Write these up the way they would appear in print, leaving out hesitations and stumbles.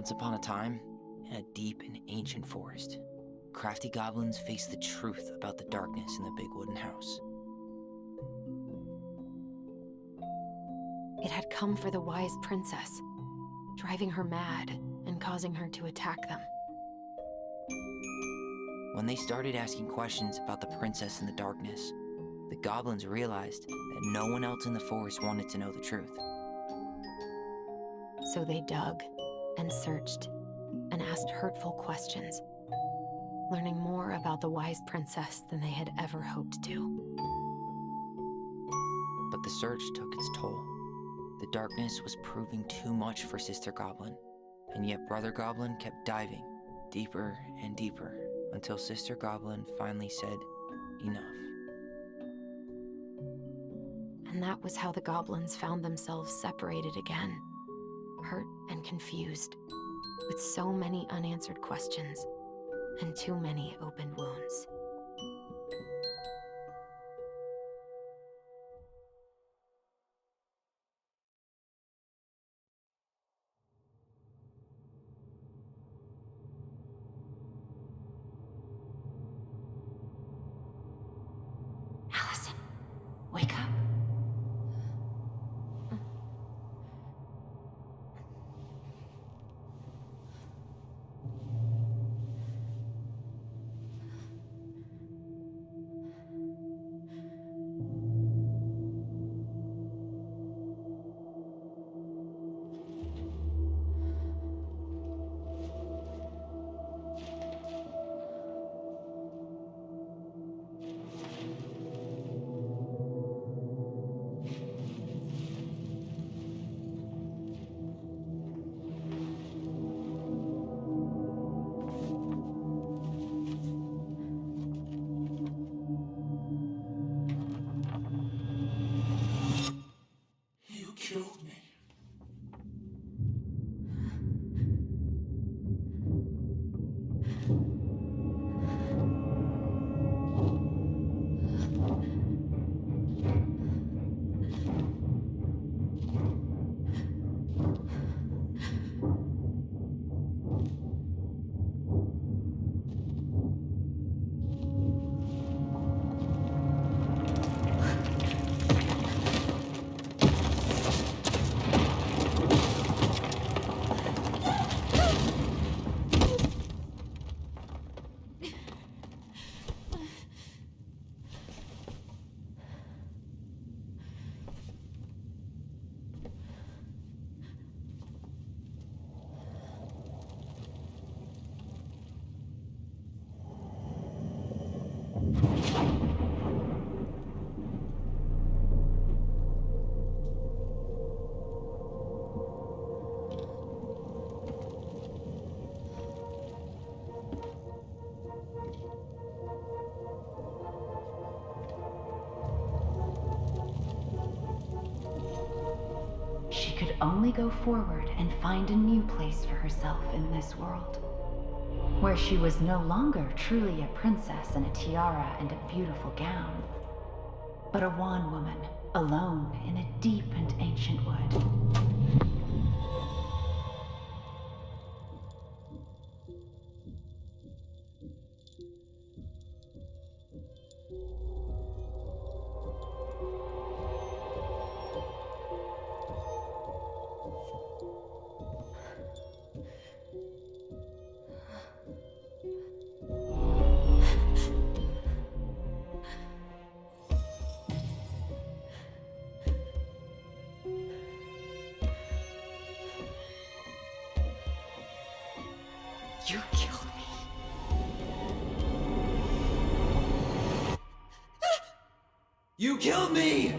Once upon a time, in a deep and ancient forest, crafty goblins faced the truth about the darkness in the big wooden house. It had come for the wise princess, driving her mad and causing her to attack them. When they started asking questions about the princess in the darkness, the goblins realized that no one else in the forest wanted to know the truth. So they dug and searched and asked hurtful questions, learning more about the wise princess than they had ever hoped to. But the search took its toll. The darkness was proving too much for Sister Goblin, and yet Brother Goblin kept diving deeper and deeper until Sister Goblin finally said, "Enough." And that was how the goblins found themselves separated again, hurt and confused, with so many unanswered questions and too many open wounds. Allison, wake up. You killed me. She could only go forward and find a new place for herself in this world, where she was no longer truly a princess in a tiara and a beautiful gown, but a wan woman, alone in a deep and ancient wood. You killed me. You killed me!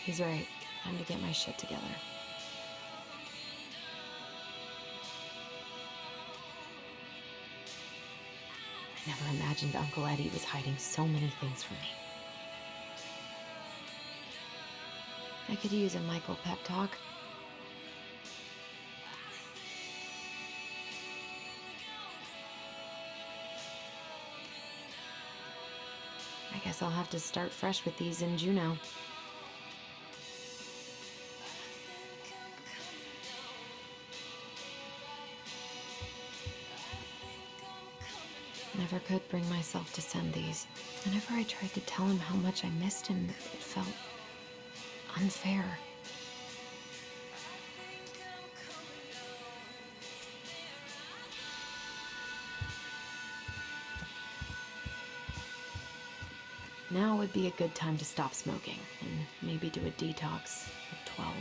He's right. Time to get my shit together. I never imagined Uncle Eddie was hiding so many things from me. I could use a Michael pep talk. I guess I'll have to start fresh with these in Juneau. Never could bring myself to send these. Whenever I tried to tell him how much I missed him, it felt unfair. Now would be a good time to stop smoking and maybe do a detox at 12.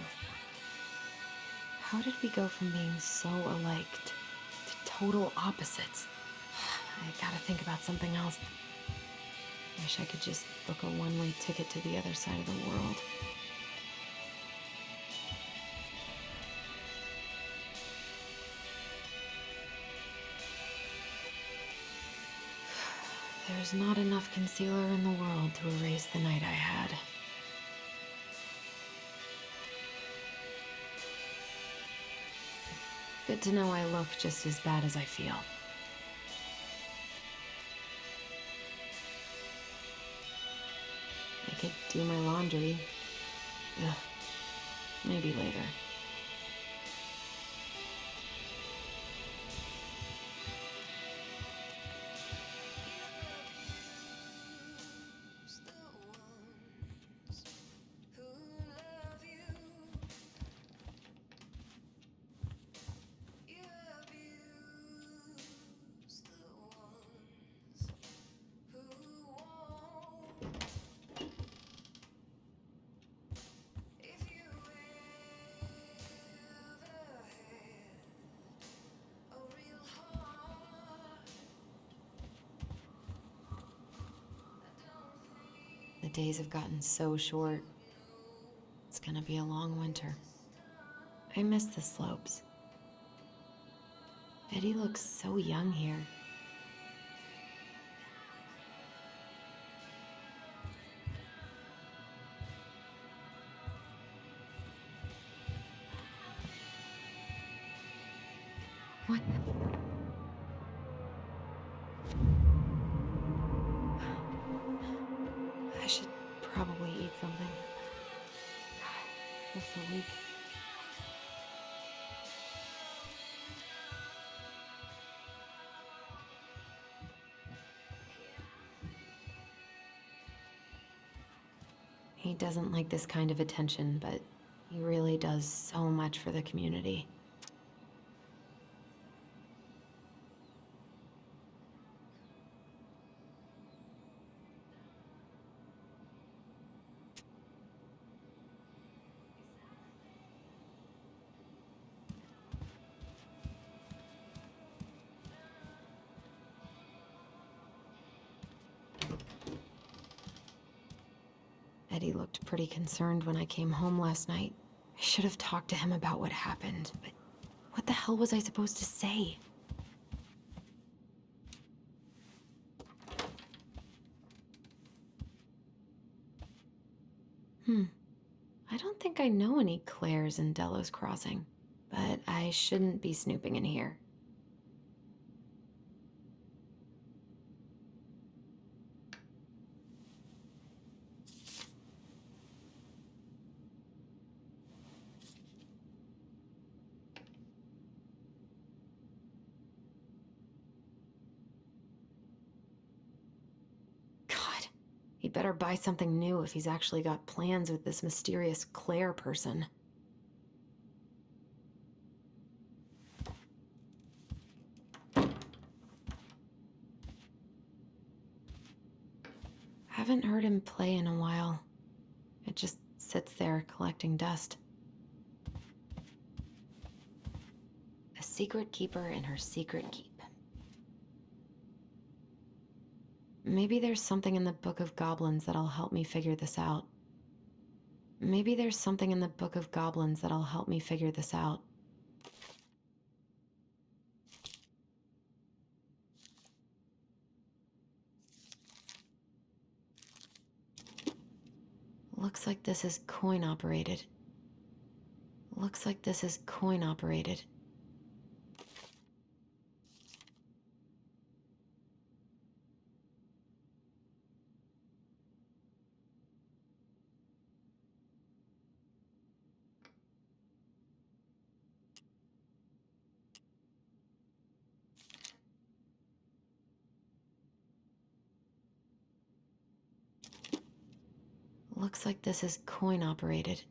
How did we go from being so alike to total opposites? I gotta think about something else. Wish I could just book a one-way ticket to the other side of the world. There's not enough concealer in the world to erase the night I had. Good to know I look just as bad as I feel. I could do my laundry. Ugh. Maybe later. The days have gotten so short. It's gonna be a long winter. I miss the slopes. Eddie looks so young here. What? I should probably eat something. I feel so weak. He doesn't like this kind of attention, but he really does so much for the community. Eddie looked pretty concerned when I came home last night. I should have talked to him about what happened, but what the hell was I supposed to say? I don't think I know any Claires in Delos Crossing, but I shouldn't be snooping in here. He better buy something new if he's actually got plans with this mysterious Claire person. Haven't heard him play in a while. It just sits there collecting dust. A secret keeper in her secret keep. Maybe there's something in the Book of Goblins that'll help me figure this out. Maybe there's something in the Book of Goblins that'll help me figure this out. Looks like this is coin operated. Looks like this is coin operated. Looks like this is coin operated.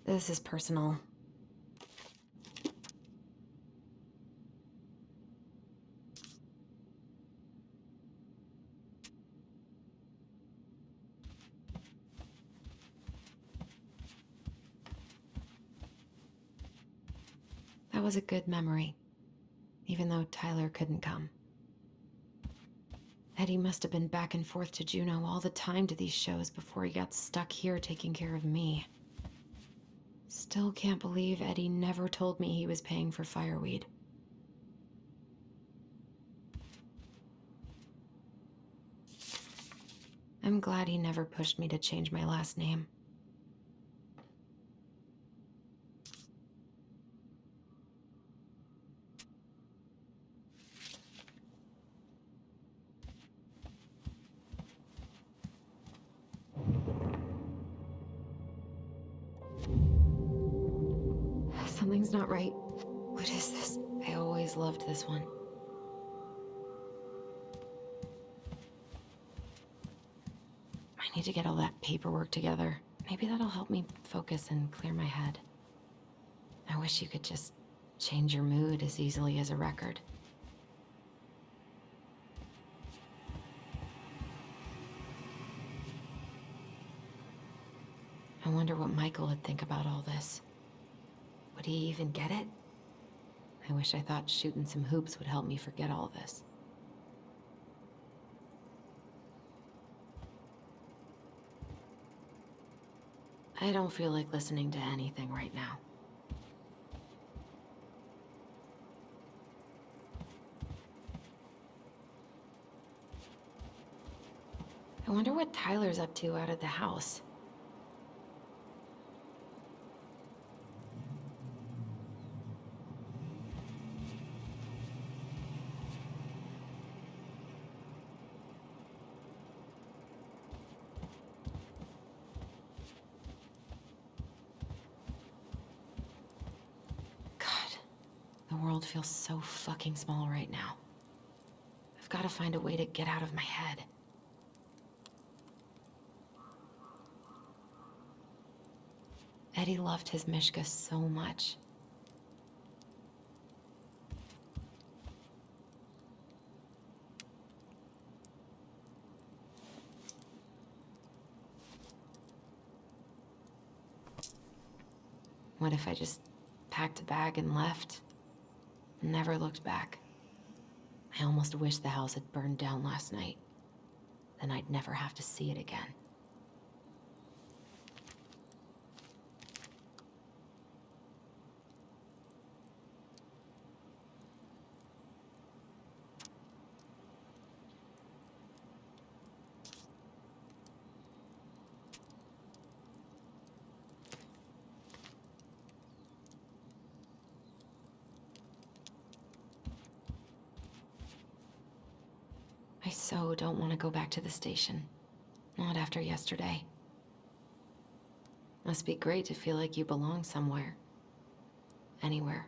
This is personal. That was a good memory, even though Tyler couldn't come. Eddie must have been back and forth to Juneau all the time to these shows before he got stuck here taking care of me. Still can't believe Eddie never told me he was paying for fireweed. I'm glad he never pushed me to change my last name. Something's not right. What is this? I always loved this one. I need to get all that paperwork together. Maybe that'll help me focus and clear my head. I wish you could just change your mood as easily as a record. I wonder what Michael would think about all this. Would he even get it? I wish I thought shooting some hoops would help me forget all this. I don't feel like listening to anything right now. I wonder what Tyler's up to out of the house. The world feels so fucking small right now. I've got to find a way to get out of my head. Eddie loved his Mishka so much. What if I just packed a bag and left? Never looked back. I almost wish the house had burned down last night. Then I'd never have to see it again. I so don't want to go back to the station. Not after yesterday. Must be great to feel like you belong somewhere. Anywhere.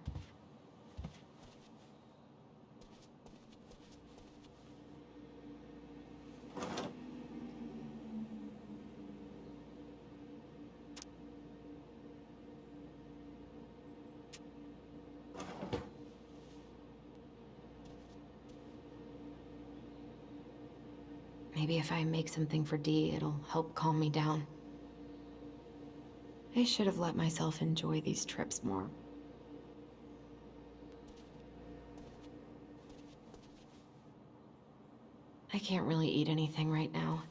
Maybe if I make something for Dee, it'll help calm me down. I should have let myself enjoy these trips more. can't really eat anything right now.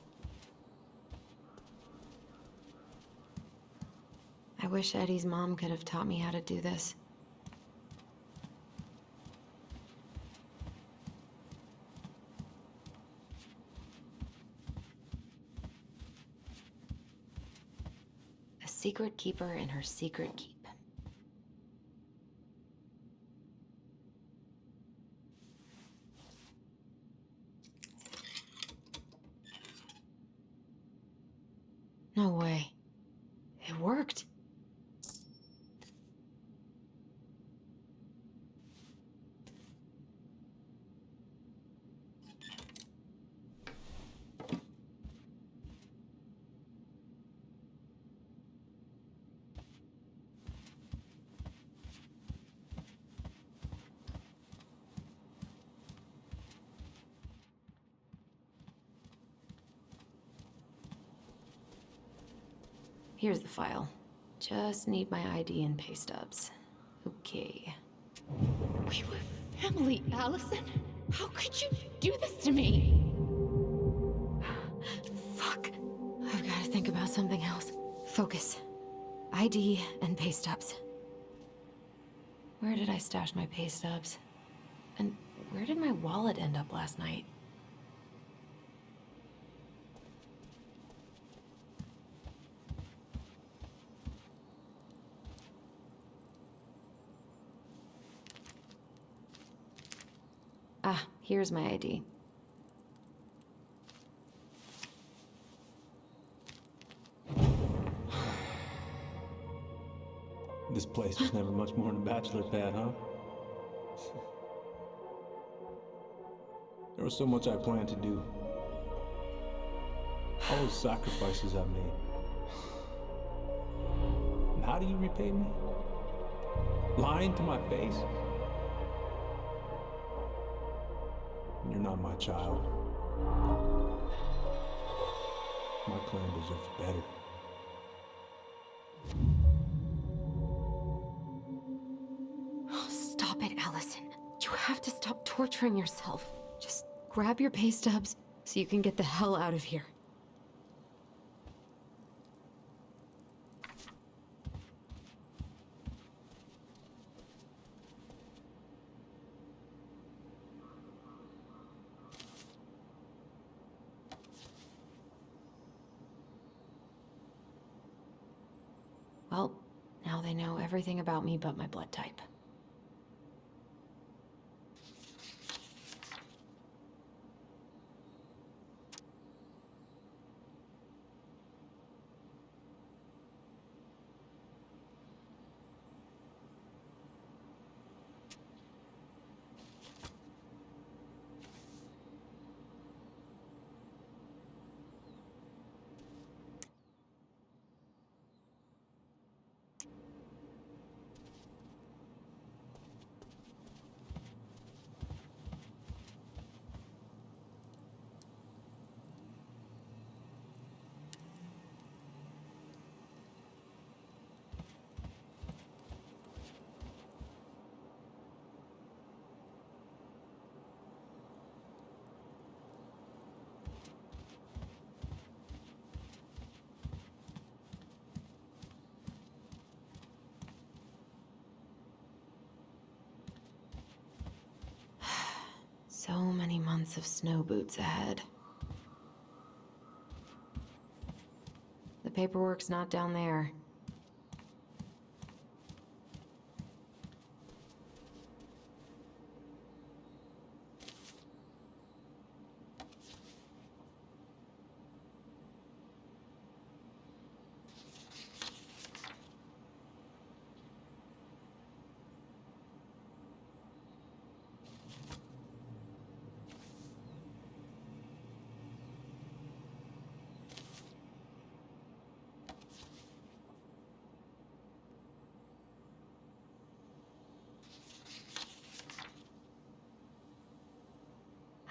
I wish Eddie's mom could have taught me how to do this. A secret keeper in her secret keep. No way. It worked. Here's the file. Just need my ID and pay stubs. Okay. We were family, Allison. How could you do this to me? Fuck. I've got to think about something else. Focus. ID and pay stubs. Where did I stash my pay stubs? And where did my wallet end up last night? Ah, here's my ID. This place was never much more than a bachelor pad, huh? There was so much I planned to do. All those sacrifices I made. And how do you repay me? Lying to my face? You're not my child. My clan deserves better. Oh, stop it, Allison. You have to stop torturing yourself. Just grab your pay stubs so you can get the hell out of here. Well, now they know everything about me but my blood type. So many months of snow boots ahead. The paperwork's not down there.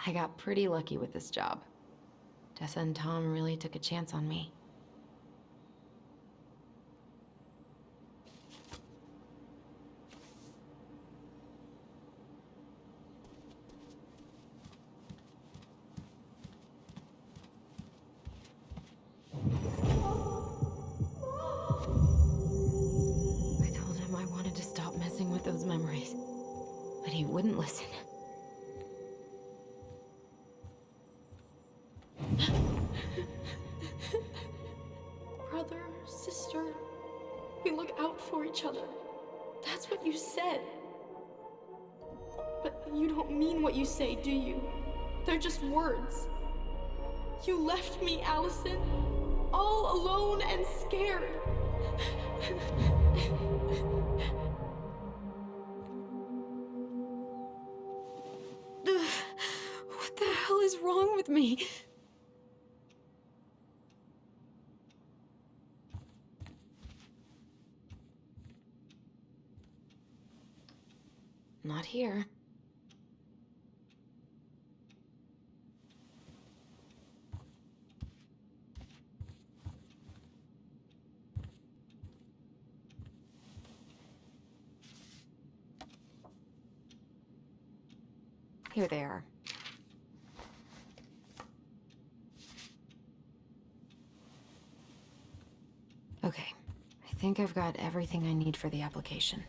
I got pretty lucky with this job. Tessa and Tom really took a chance on me. I told him I wanted to stop messing with those memories, but he wouldn't listen. Brother, sister, we look out for each other. That's what you said. But you don't mean what you say, do you? They're just words. You left me, Allison, all alone and scared. What the hell is wrong with me? Not here. Here they are. Okay, I think I've got everything I need for the application.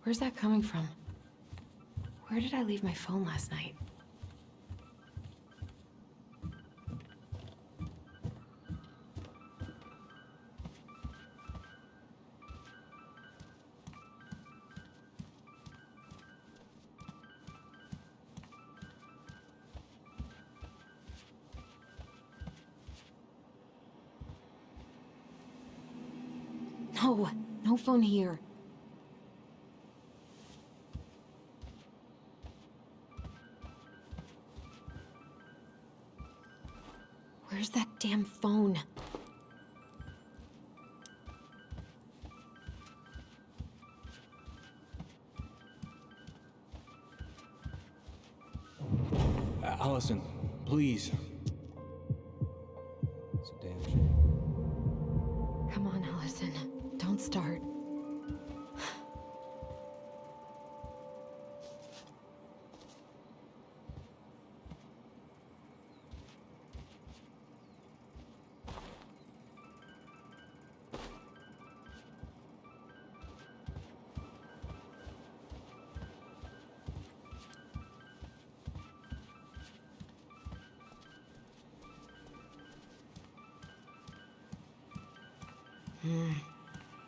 Where's that coming from? Where did I leave my phone last night? No, no phone here. Where's that damn phone? Allison, please. It's a damn shame. Come on, Allison. Don't start.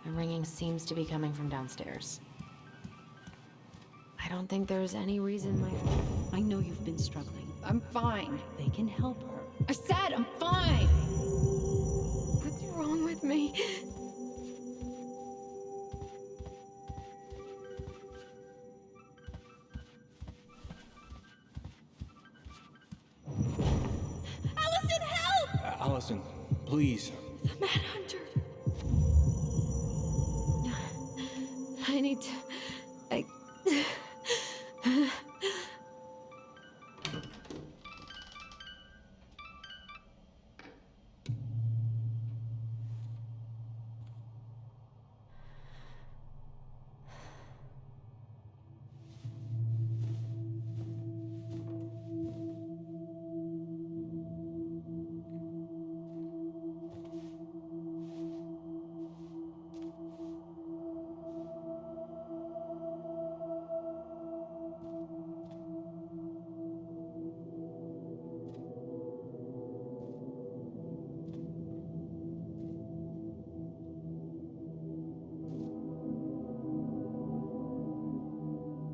The ringing seems to be coming from downstairs. I don't think there's any reason my... I know you've been struggling. I'm fine. They can help her. I said I'm fine! What's wrong with me? Allison, help! Allison, please. The Manhunter. I need to...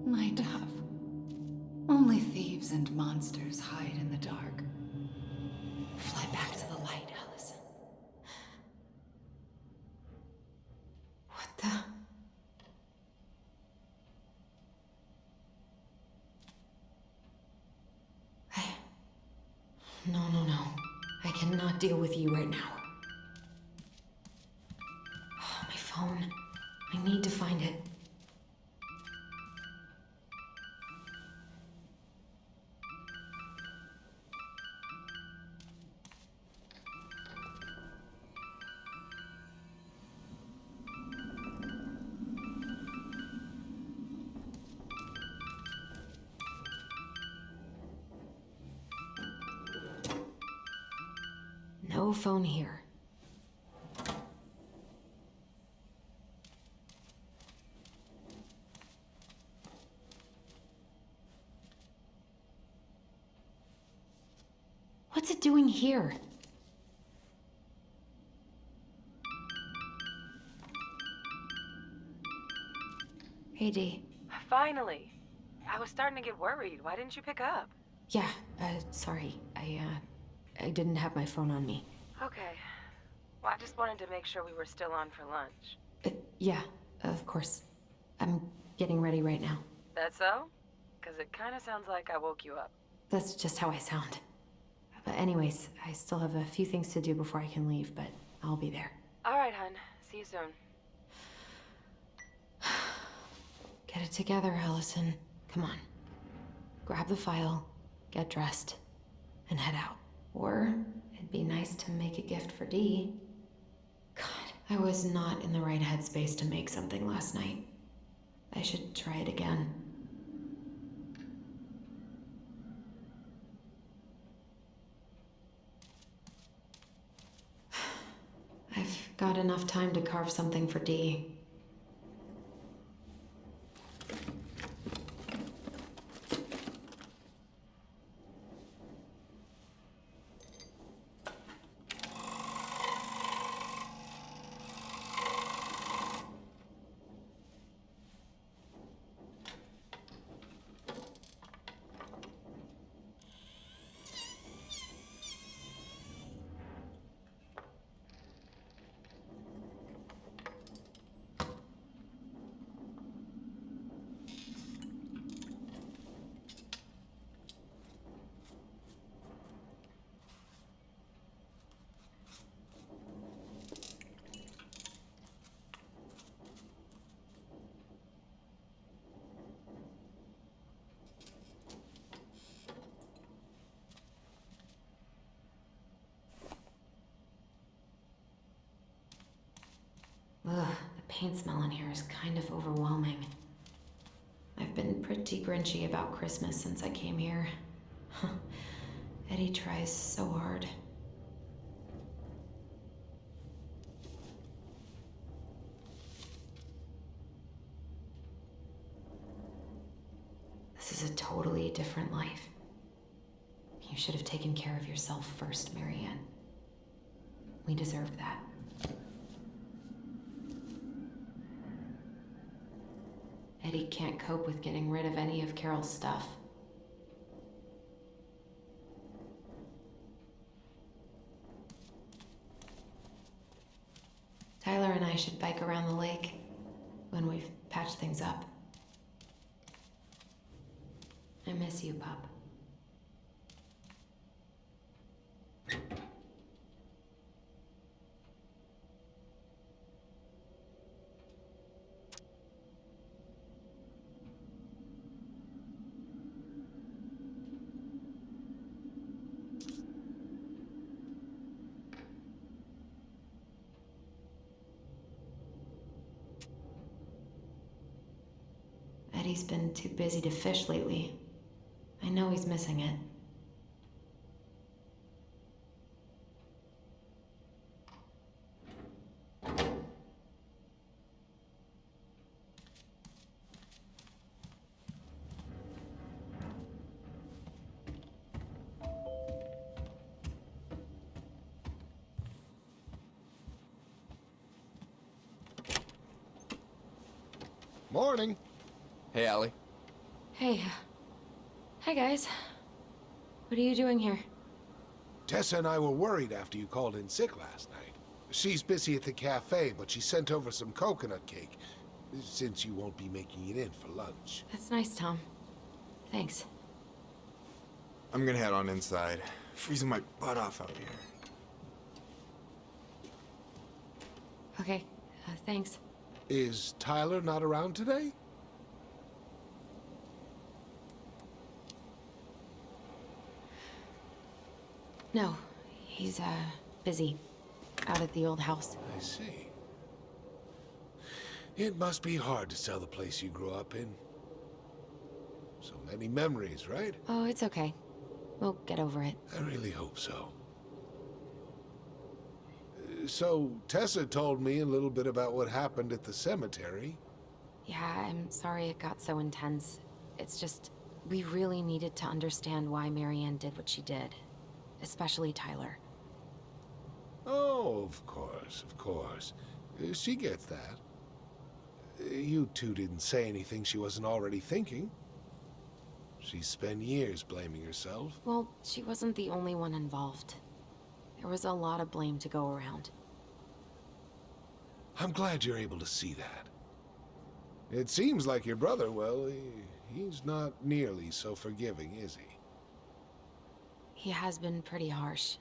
My dove. Only thieves and monsters hide in the dark. Fly back to the light, Allison. What the... No. I cannot deal with you right now. Oh, my phone. I need to find it. No phone here. What's it doing here? Hey, Dee. Finally. I was starting to get worried. Why didn't you pick up? Yeah, sorry. I didn't have my phone on me. Okay. Well, I just wanted to make sure we were still on for lunch. Yeah, of course. I'm getting ready right now. That so? Because it kind of sounds like I woke you up. That's just how I sound. But anyways, I still have a few things to do before I can leave, but I'll be there. All right, hun. See you soon. Get it together, Allison. Come on. Grab the file, get dressed, and head out. Or it'd be nice to make a gift for Dee. God, I was not in the right headspace to make something last night. I should try it again. I've got enough time to carve something for Dee. Ugh, the paint smell in here is kind of overwhelming. I've been pretty grinchy about Christmas since I came here. Eddie tries so hard. This is a totally different life. You should have taken care of yourself first, Marianne. We deserved that. Eddie can't cope with getting rid of any of Carol's stuff. Tyler and I should bike around the lake when we've patched things up. I miss you, pup. Eddie's been too busy to fish lately. I know he's missing it. Morning. Hey, Allie. Hey. Hi, guys. What are you doing here? Tessa and I were worried after you called in sick last night. She's busy at the cafe, but she sent over some coconut cake, since you won't be making it in for lunch. That's nice, Tom. Thanks. I'm gonna head on inside. Freezing my butt off out here. Okay, thanks. Is Tyler not around today? No, he's, busy. Out at the old house. I see. It must be hard to sell the place you grew up in. So many memories, right? Oh, it's okay. We'll get over it. I really hope so. So, Tessa told me a little bit about what happened at the cemetery. Yeah, I'm sorry it got so intense. It's just, we really needed to understand why Marianne did what she did. Especially Tyler. Oh, of course, of course. She gets that. You two didn't say anything she wasn't already thinking. She spent years blaming herself. Well, she wasn't the only one involved. There was a lot of blame to go around. I'm glad you're able to see that. It seems like your brother, well, he's not nearly so forgiving, is he? He has been pretty harsh.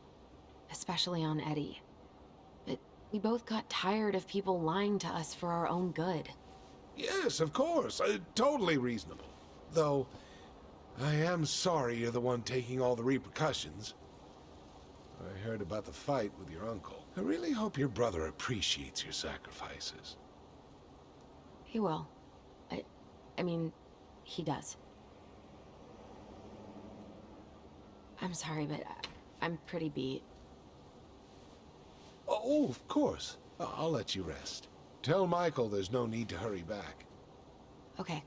Especially on Eddie. But we both got tired of people lying to us for our own good. Yes, of course. Totally reasonable. Though, I am sorry you're the one taking all the repercussions. I heard about the fight with your uncle. I really hope your brother appreciates your sacrifices. He will. I mean, he does. I'm sorry, but I'm pretty beat. Oh, of course. I'll let you rest. Tell Michael there's no need to hurry back. Okay.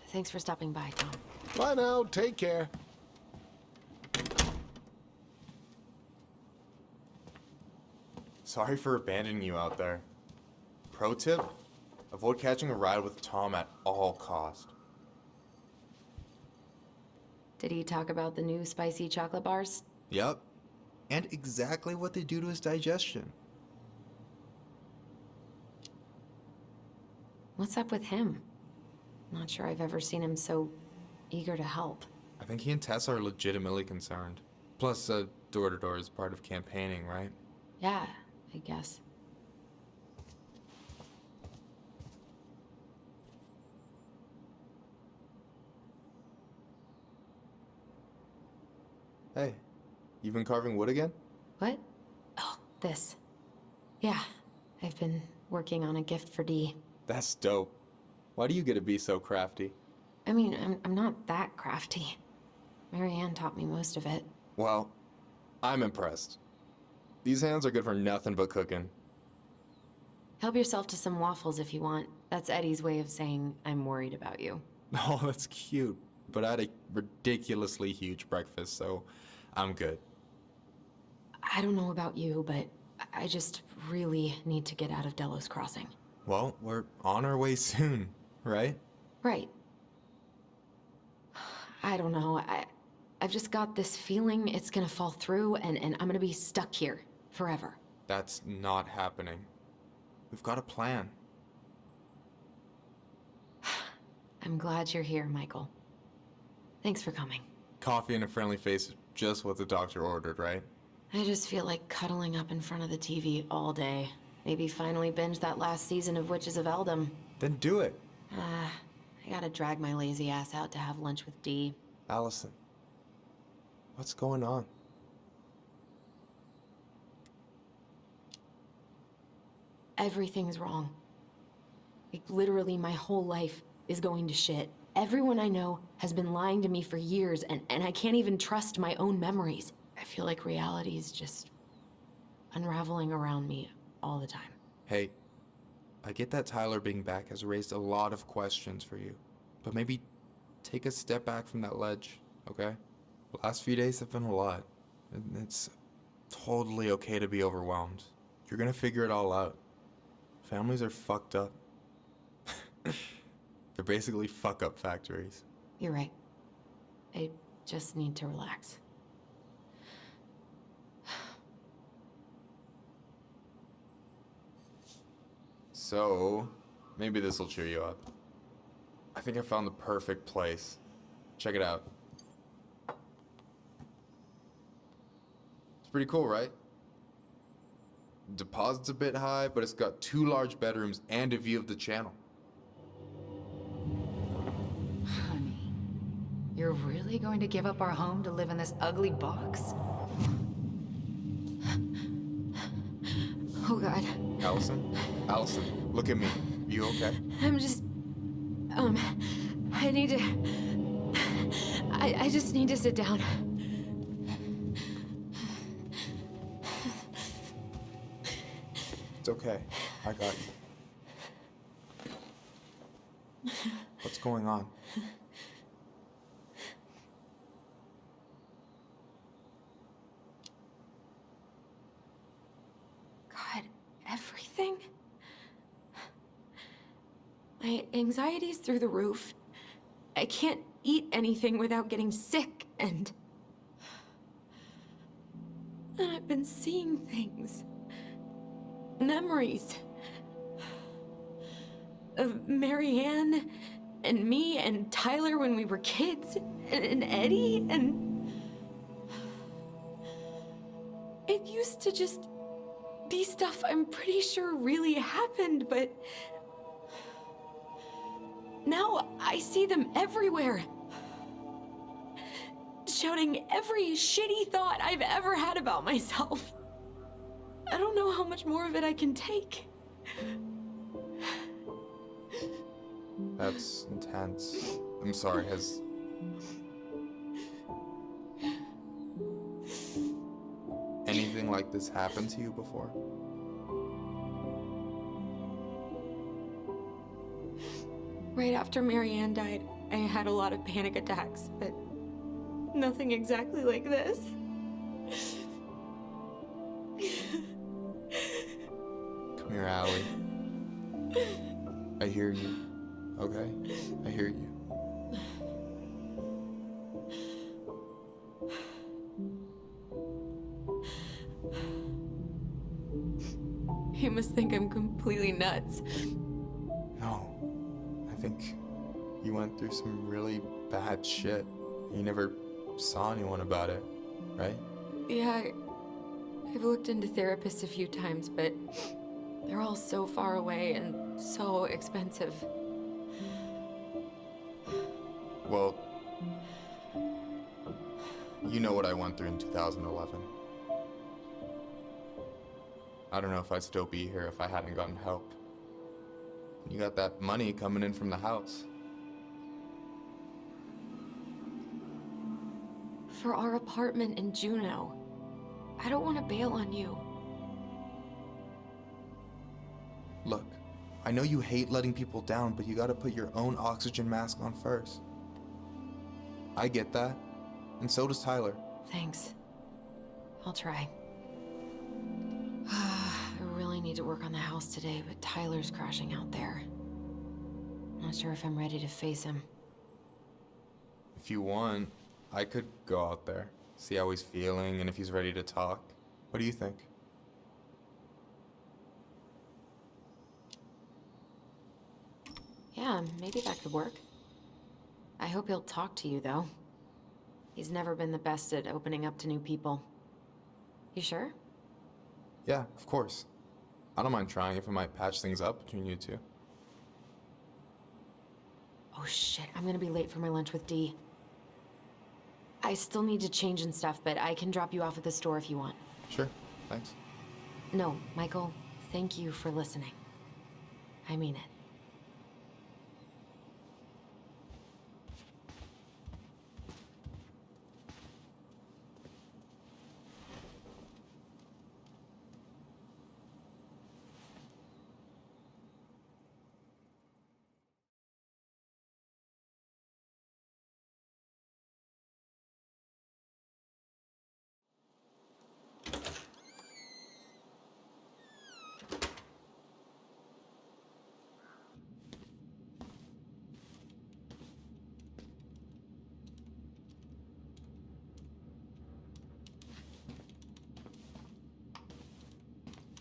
Thanks for stopping by, Tom. Bye now. Take care. Sorry for abandoning you out there. Pro tip? Avoid catching a ride with Tom at all cost. Did he talk about the new spicy chocolate bars? Yep. And exactly what they do to his digestion. What's up with him? Not sure I've ever seen him so eager to help. I think he and Tess are legitimately concerned. Plus, door-to-door is part of campaigning, right? Yeah, I guess. Hey, you've been carving wood again? What? Oh, this. Yeah, I've been working on a gift for Dee. That's dope. Why do you get to be so crafty? I mean, I'm not that crafty. Marianne taught me most of it. Well, I'm impressed. These hands are good for nothing but cooking. Help yourself to some waffles if you want. That's Eddie's way of saying, I'm worried about you. Oh, that's cute. But I had a ridiculously huge breakfast, so I'm good. I don't know about you, but I just really need to get out of Delos Crossing. Well, we're on our way soon, right? Right. I don't know. I've just got this feeling it's gonna fall through and I'm gonna be stuck here forever. That's not happening. We've got a plan. I'm glad you're here, Michael. Thanks for coming. Coffee and a friendly face is just what the doctor ordered, right? I just feel like cuddling up in front of the TV all day. Maybe finally binge that last season of Witches of Eldom. Then do it. I gotta drag my lazy ass out to have lunch with Dee. Allison, what's going on? Everything's wrong. Like, literally, my whole life is going to shit. Everyone I know has been lying to me for years, and I can't even trust my own memories. I feel like reality is just unraveling around me all the time. Hey, I get that Tyler being back has raised a lot of questions for you, but maybe take a step back from that ledge, okay? The last few days have been a lot, and it's totally okay to be overwhelmed. You're gonna figure it all out. Families are fucked up. They're basically fuck-up factories. You're right. I just need to relax. So, maybe this will cheer you up. I think I found the perfect place. Check it out. It's pretty cool, right? Deposit's a bit high, but it's got 2 large bedrooms and a view of the channel. Honey, you're really going to give up our home to live in this ugly box? Oh God. Allison? Allison, look at me. You okay? I'm just... I need to... I just need to sit down. It's okay. I got you. What's going on? God, everything? My anxiety's through the roof. I can't eat anything without getting sick, and I've been seeing things. Memories. Of Marianne, and me, and Tyler when we were kids, and Eddie, and... It used to just be stuff I'm pretty sure really happened, but... Now I see them everywhere. Shouting every shitty thought I've ever had about myself. I don't know how much more of it I can take. That's intense. I'm sorry, has... anything like this happened to you before? Right after Marianne died, I had a lot of panic attacks, but nothing exactly like this. Come here, Allie. I hear you, okay? I hear you. You must think I'm completely nuts. No. I think you went through some really bad shit. You never saw anyone about it, right? Yeah, I've looked into therapists a few times, but they're all so far away and so expensive. Well, you know what I went through in 2011. I don't know if I'd still be here if I hadn't gotten help. You got that money coming in from the house. For our apartment in Juneau. I don't want to bail on you. Look, I know you hate letting people down, but you gotta put your own oxygen mask on first. I get that, and so does Tyler. Thanks. I'll try. I really need to work on the house today, but Tyler's crashing out there. Not sure if I'm ready to face him. If you want, I could go out there, see how he's feeling, and if he's ready to talk. What do you think? Yeah, maybe that could work. I hope he'll talk to you, though. He's never been the best at opening up to new people. You sure? Yeah, of course. I don't mind trying if it might patch things up between you two. Oh shit, I'm gonna be late for my lunch with Dee. I still need to change and stuff, but I can drop you off at the store if you want. Sure, thanks. No, Michael, thank you for listening. I mean it.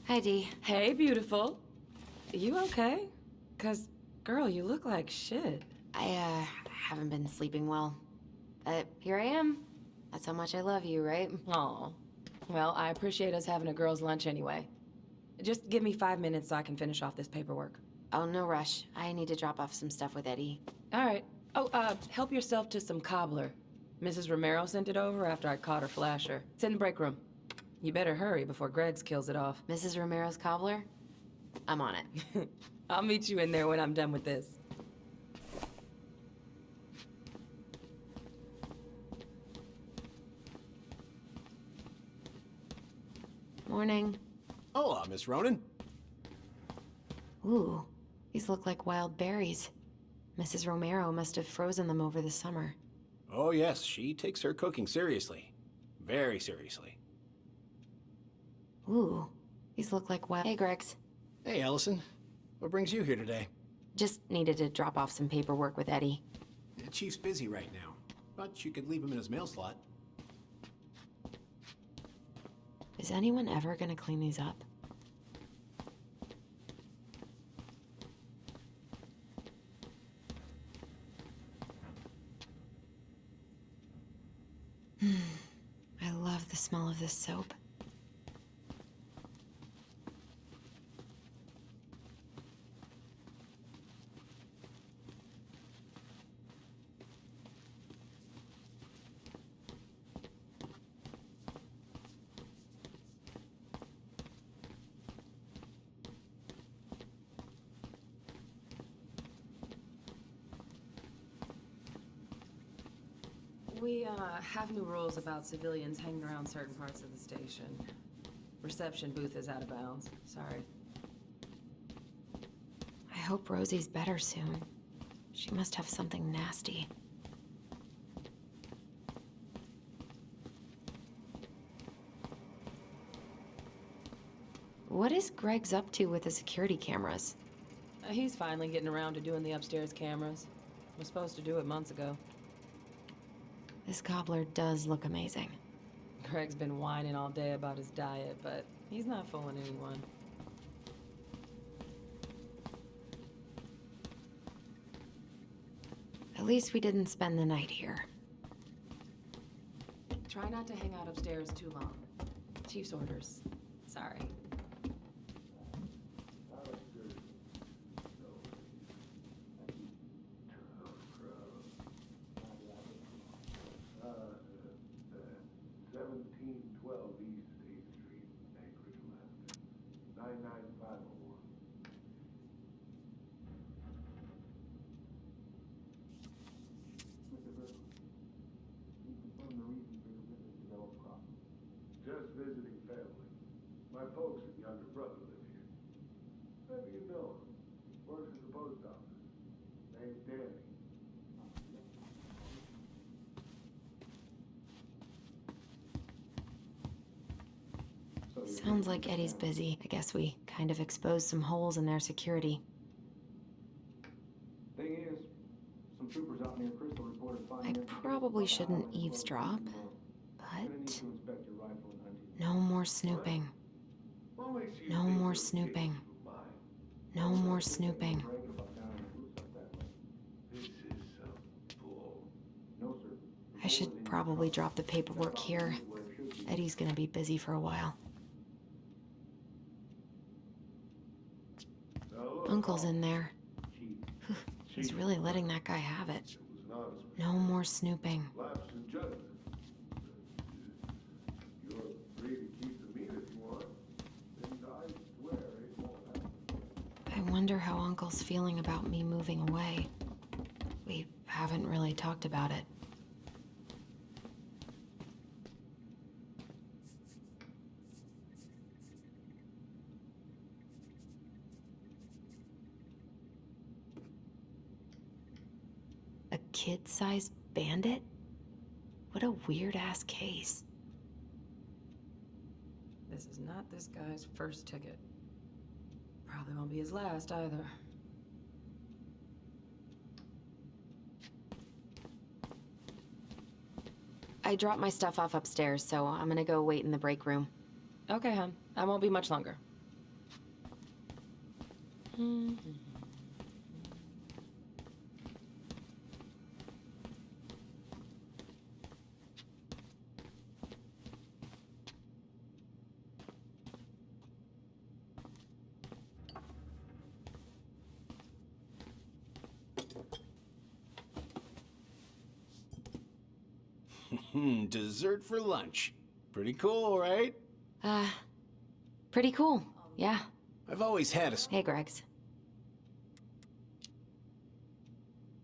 Hi, Dee. Hey, beautiful. You okay? 'Cause, girl, you look like shit. I haven't been sleeping well. But here I am. That's how much I love you, right? Aw. Well, I appreciate us having a girls' lunch anyway. Just give me 5 minutes so I can finish off this paperwork. Oh, no rush. I need to drop off some stuff with Eddie. All right. Oh, help yourself to some cobbler. Mrs. Romero sent it over after I caught her flasher. It's in the break room. You better hurry before Greggs kills it off. Mrs. Romero's cobbler? I'm on it. I'll meet you in there when I'm done with this. Morning. Hola, Miss Ronan. Ooh, these look like wild berries. Mrs. Romero must have frozen them over the summer. Oh yes, she takes her cooking seriously. Very seriously. Ooh, these look like wild... Hey, Gregs. Hey, Allison. What brings you here today? Just needed to drop off some paperwork with Eddie. The Chief's busy right now, but you could leave him in his mail slot. Is anyone ever gonna clean these up? I love the smell of this soap. We, have new rules about civilians hanging around certain parts of the station. Reception booth is out of bounds. Sorry. I hope Rosie's better soon. She must have something nasty. What is Greg's up to with the security cameras? He's finally getting around to doing the upstairs cameras. Was supposed to do it months ago. This cobbler does look amazing. Greg's been whining all day about his diet, but he's not fooling anyone. At least we didn't spend the night here. Try not to hang out upstairs too long. Chief's orders. Sorry. Just visiting family. My folks and younger brother live here. Maybe you know him. Works at the post office. Name's Danny. Sounds like Eddie's busy. I guess we kind of exposed some holes in their security. Thing is, some troopers out near Crystal reported I finding probably shouldn't eavesdrop, but no more snooping. No more snooping. No more snooping. I should probably drop the paperwork here. Eddie's gonna be busy for a while. Uncle's in there. He's really letting that guy have it. No more snooping. I wonder how Uncle's feeling about me moving away. We haven't really talked about it. A kid-sized bandit? What a weird-ass case. This is not this guy's first ticket. Probably won't be his last either. I dropped my stuff off upstairs, so I'm gonna go wait in the break room. Okay, hon. I won't be much longer. Dessert for lunch. Pretty cool, right? Pretty cool, yeah. I've always had a... Hey, Gregs.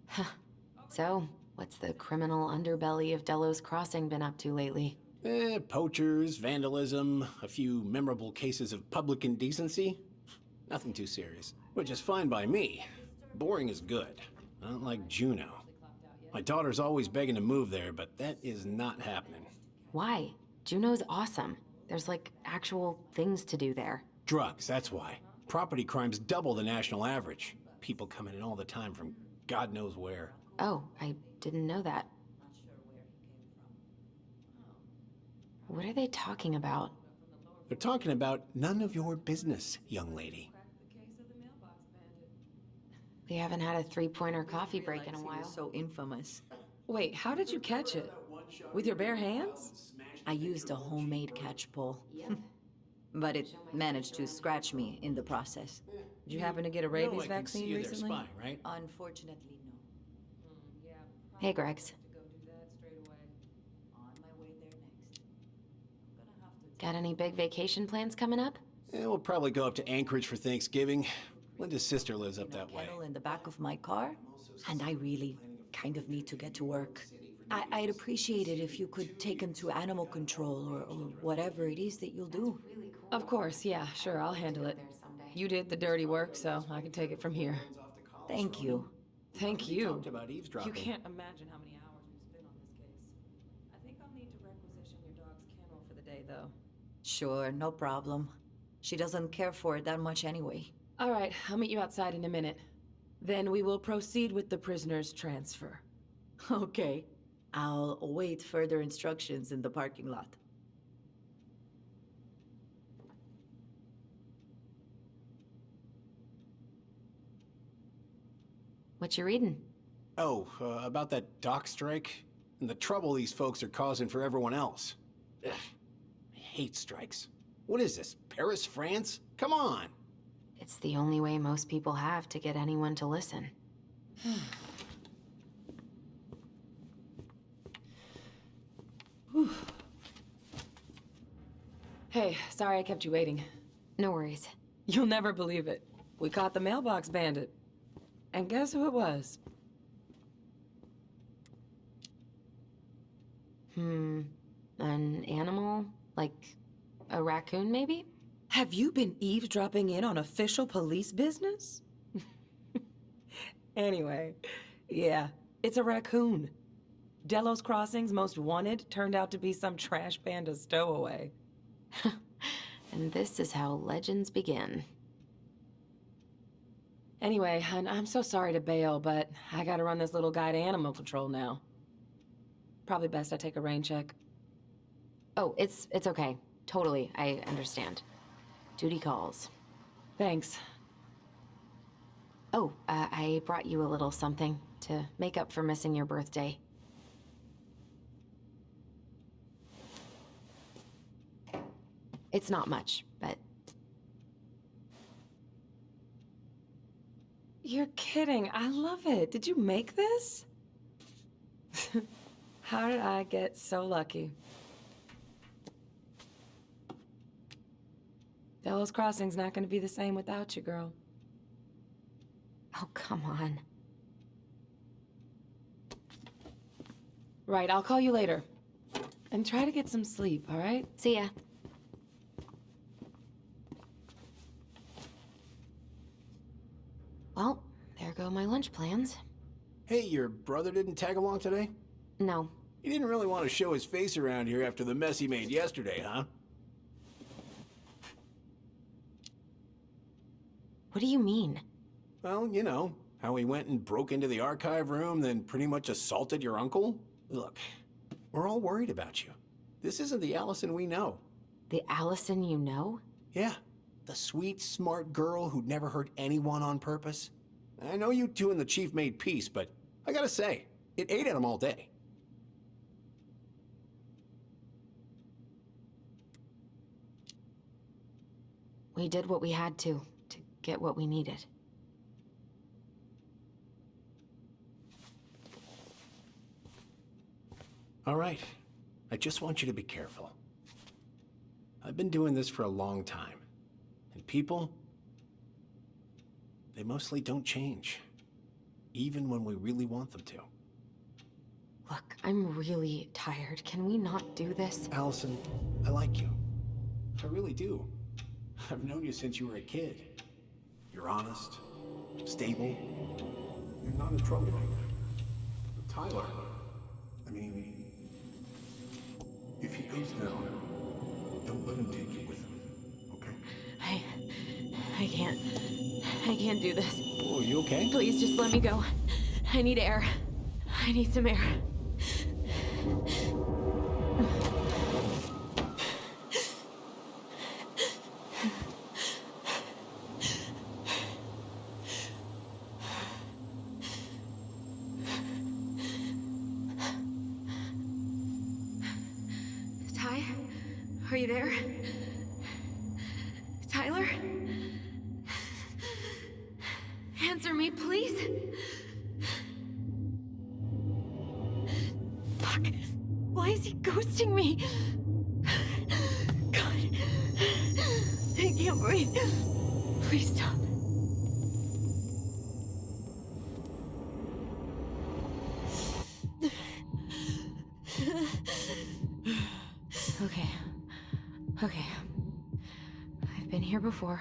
Huh. So, what's the criminal underbelly of Delos Crossing been up to lately? Poachers, vandalism, a few memorable cases of public indecency. Nothing too serious. Which is fine by me. Boring is good. Not like Juneau. My daughter's always begging to move there, but that is not happening. Why? Juneau's awesome. There's like actual things to do there. Drugs, that's why. Property crime's double the national average. People coming in all the time from God knows where. Oh, I didn't know that. What are they talking about? They're talking about none of your business, young lady. We haven't had a three-pointer coffee break in a while. So infamous. Wait, how did you catch it? With your bare hands? I used a homemade catch pole. But it managed to scratch me in the process. Did you happen to get a rabies vaccine recently? Spy, right? Unfortunately, no. Hey, Gregs. On my way there next. I'm gonna have to Got any big vacation plans coming up? Yeah, we'll probably go up to Anchorage for Thanksgiving. Linda's sister lives up that way. kennel in the back of my car, and I really kind of need to get to work. I'd appreciate it if you could take him to animal control or whatever it is that you'll do. Of course, yeah, sure, I'll handle it. You did the dirty work, so I can take it from here. Thank you. Thank you. Talked about eavesdropping. You can't imagine how many hours we've spent on this case. I think I'll need to requisition your dog's kennel for the day, though. Sure, no problem. She doesn't care for it that much anyway. All right, I'll meet you outside in a minute. Then we will proceed with the prisoner's transfer. Okay. I'll await further instructions in the parking lot. What you reading? Oh, about that dock strike? And the trouble these folks are causing for everyone else. Ugh, I hate strikes. What is this, Paris, France? Come on! It's the only way most people have to get anyone to listen. Hey, sorry I kept you waiting. No worries. You'll never believe it. We caught the mailbox bandit. And guess who it was? An animal? Like a raccoon, maybe? Have you been eavesdropping in on official police business? Anyway, yeah, it's a raccoon. Delos Crossing's most wanted turned out to be some trash panda stowaway. And this is how legends begin. Anyway, I'm so sorry to bail, but I gotta run this little guy to animal control now. Probably best I take a rain check. Oh, it's okay. Totally, I understand. Duty calls. Thanks. Oh, I brought you a little something to make up for missing your birthday. It's not much, but... You're kidding. I love it. Did you make this? How did I get so lucky? Delos Crossing's not gonna be the same without you, girl. Oh, come on. Right, I'll call you later. And try to get some sleep, all right? See ya. Well, there go my lunch plans. Hey, your brother didn't tag along today? No. He didn't really want to show his face around here after the mess he made yesterday, huh? What do you mean? Well, you know, how he went and broke into the archive room, then pretty much assaulted your uncle? Look, we're all worried about you. This isn't the Allison we know. The Allison you know? Yeah, the sweet, smart girl who'd never hurt anyone on purpose. I know you two and the chief made peace, but I gotta say, it ate at him all day. We did what we had to get what we needed. All right, I just want you to be careful. I've been doing this for a long time, and people, they mostly don't change, even when we really want them to. Look, I'm really tired. Can we not do this? Allison, I like you. I really do. I've known you since you were a kid. You're honest, stable. You're not a troublemaker. But Tyler, I mean, if he goes down, don't let him take you with him, okay? I can't. I can't do this. Oh, you okay? Please just let me go. I need air. I need some air. Ty? Are you there? Tyler? Answer me, please. Fuck. Why is he ghosting me? God. I can't breathe. Please stop. Okay. Okay. I've been here before.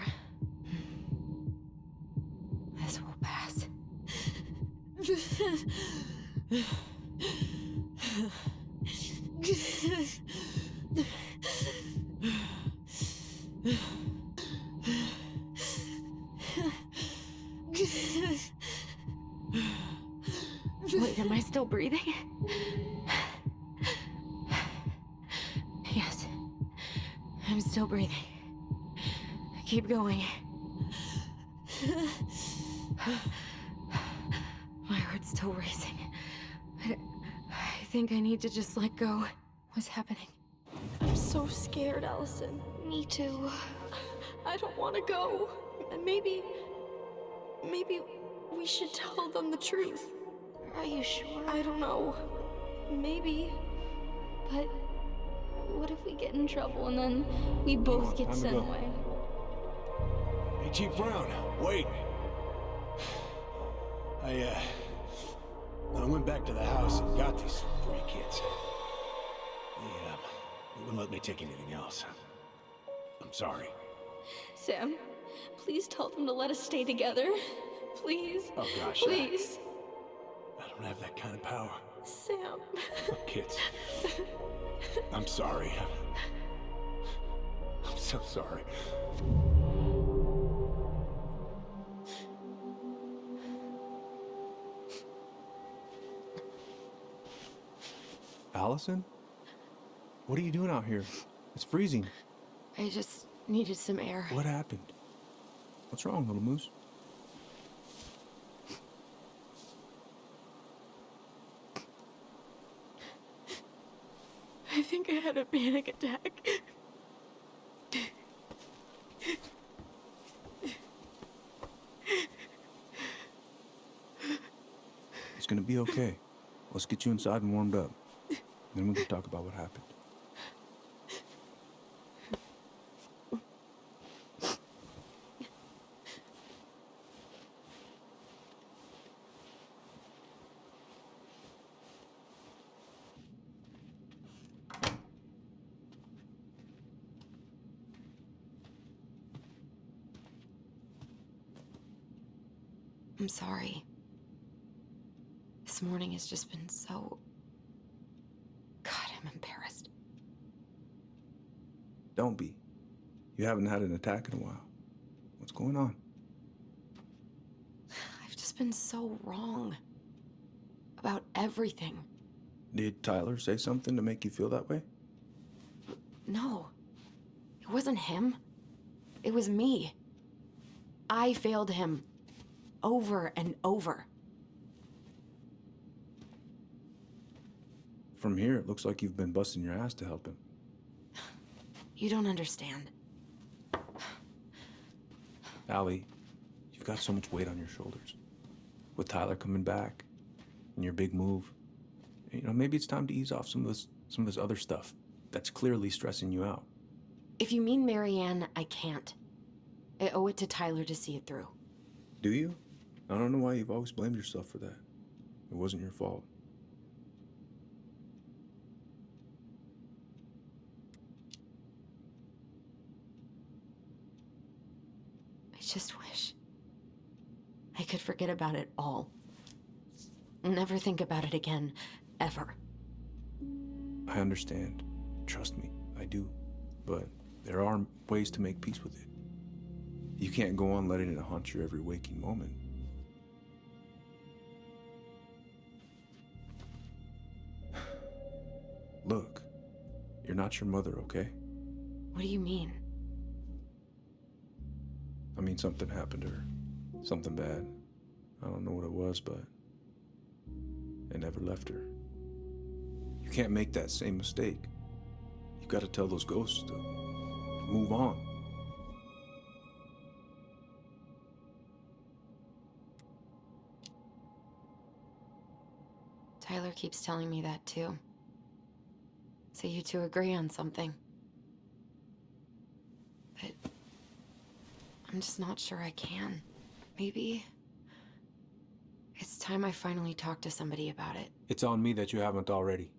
This will pass. Wait, am I still breathing? Yes. I'm still breathing. Keep going. My heart's still racing. I think I need to just let go. What's happening? I'm so scared, Allison. Me too. I don't want to go. And maybe we should tell them the truth. Are you sure? I don't know. Maybe. But what if we get in trouble and then we both get sent away? Hey, Chief Brown, wait. I went back to the house and got these 3 kids. They wouldn't let me take anything else. I'm sorry. Sam, please tell them to let us stay together. Please. Oh, gosh. Please. I don't have that kind of power. Sam. Kids. I'm sorry. I'm so sorry. Allison? What are you doing out here? It's freezing. I just needed some air. What happened? What's wrong, little moose? I think I had a panic attack. It's gonna be okay. Let's get you inside and warmed up. Then we can talk about what happened. I'm sorry. This morning has just been so... God, I'm embarrassed. Don't be. You haven't had an attack in a while. What's going on? I've just been so wrong. About everything. Did Tyler say something to make you feel that way? No. It wasn't him. It was me. I failed him. Over and over. From here, it looks like you've been busting your ass to help him. You don't understand. Allie, you've got so much weight on your shoulders. With Tyler coming back, and your big move, you know, maybe it's time to ease off some of this other stuff that's clearly stressing you out. If you mean Marianne, I can't. I owe it to Tyler to see it through. Do you? I don't know why you've always blamed yourself for that. It wasn't your fault. I just wish I could forget about it all. Never think about it again, ever. I understand. Trust me, I do. But there are ways to make peace with it. You can't go on letting it haunt your every waking moment. Look, you're not your mother, okay? What do you mean? I mean, something happened to her. Something bad. I don't know what it was, but it never left her. You can't make that same mistake. You've got to tell those ghosts to move on. Tyler keeps telling me that too. So you two agree on something. But I'm just not sure I can. Maybe it's time I finally talk to somebody about it. It's on me that you haven't already.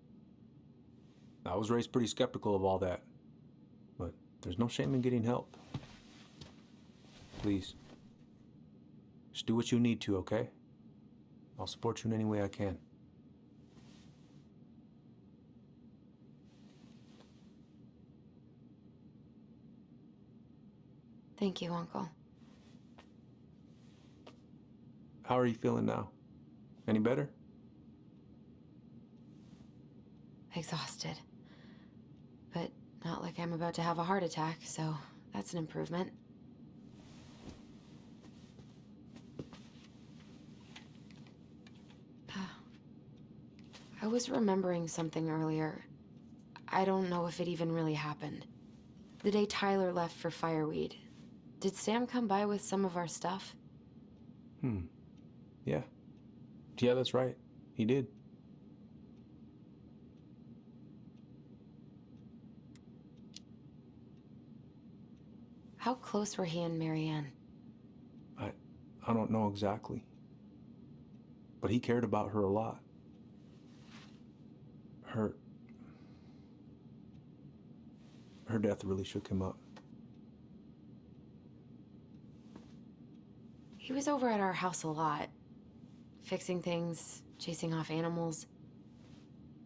I was raised pretty skeptical of all that. But there's no shame in getting help. Please. Just do what you need to, okay? I'll support you in any way I can. Thank you, Uncle. How are you feeling now? Any better? Exhausted. But not like I'm about to have a heart attack, so that's an improvement. I was remembering something earlier. I don't know if it even really happened. The day Tyler left for Fireweed, did Sam come by with some of our stuff? Yeah. Yeah, that's right. He did. How close were he and Marianne? I don't know exactly. But he cared about her a lot. Her death really shook him up. He was over at our house a lot. Fixing things, chasing off animals.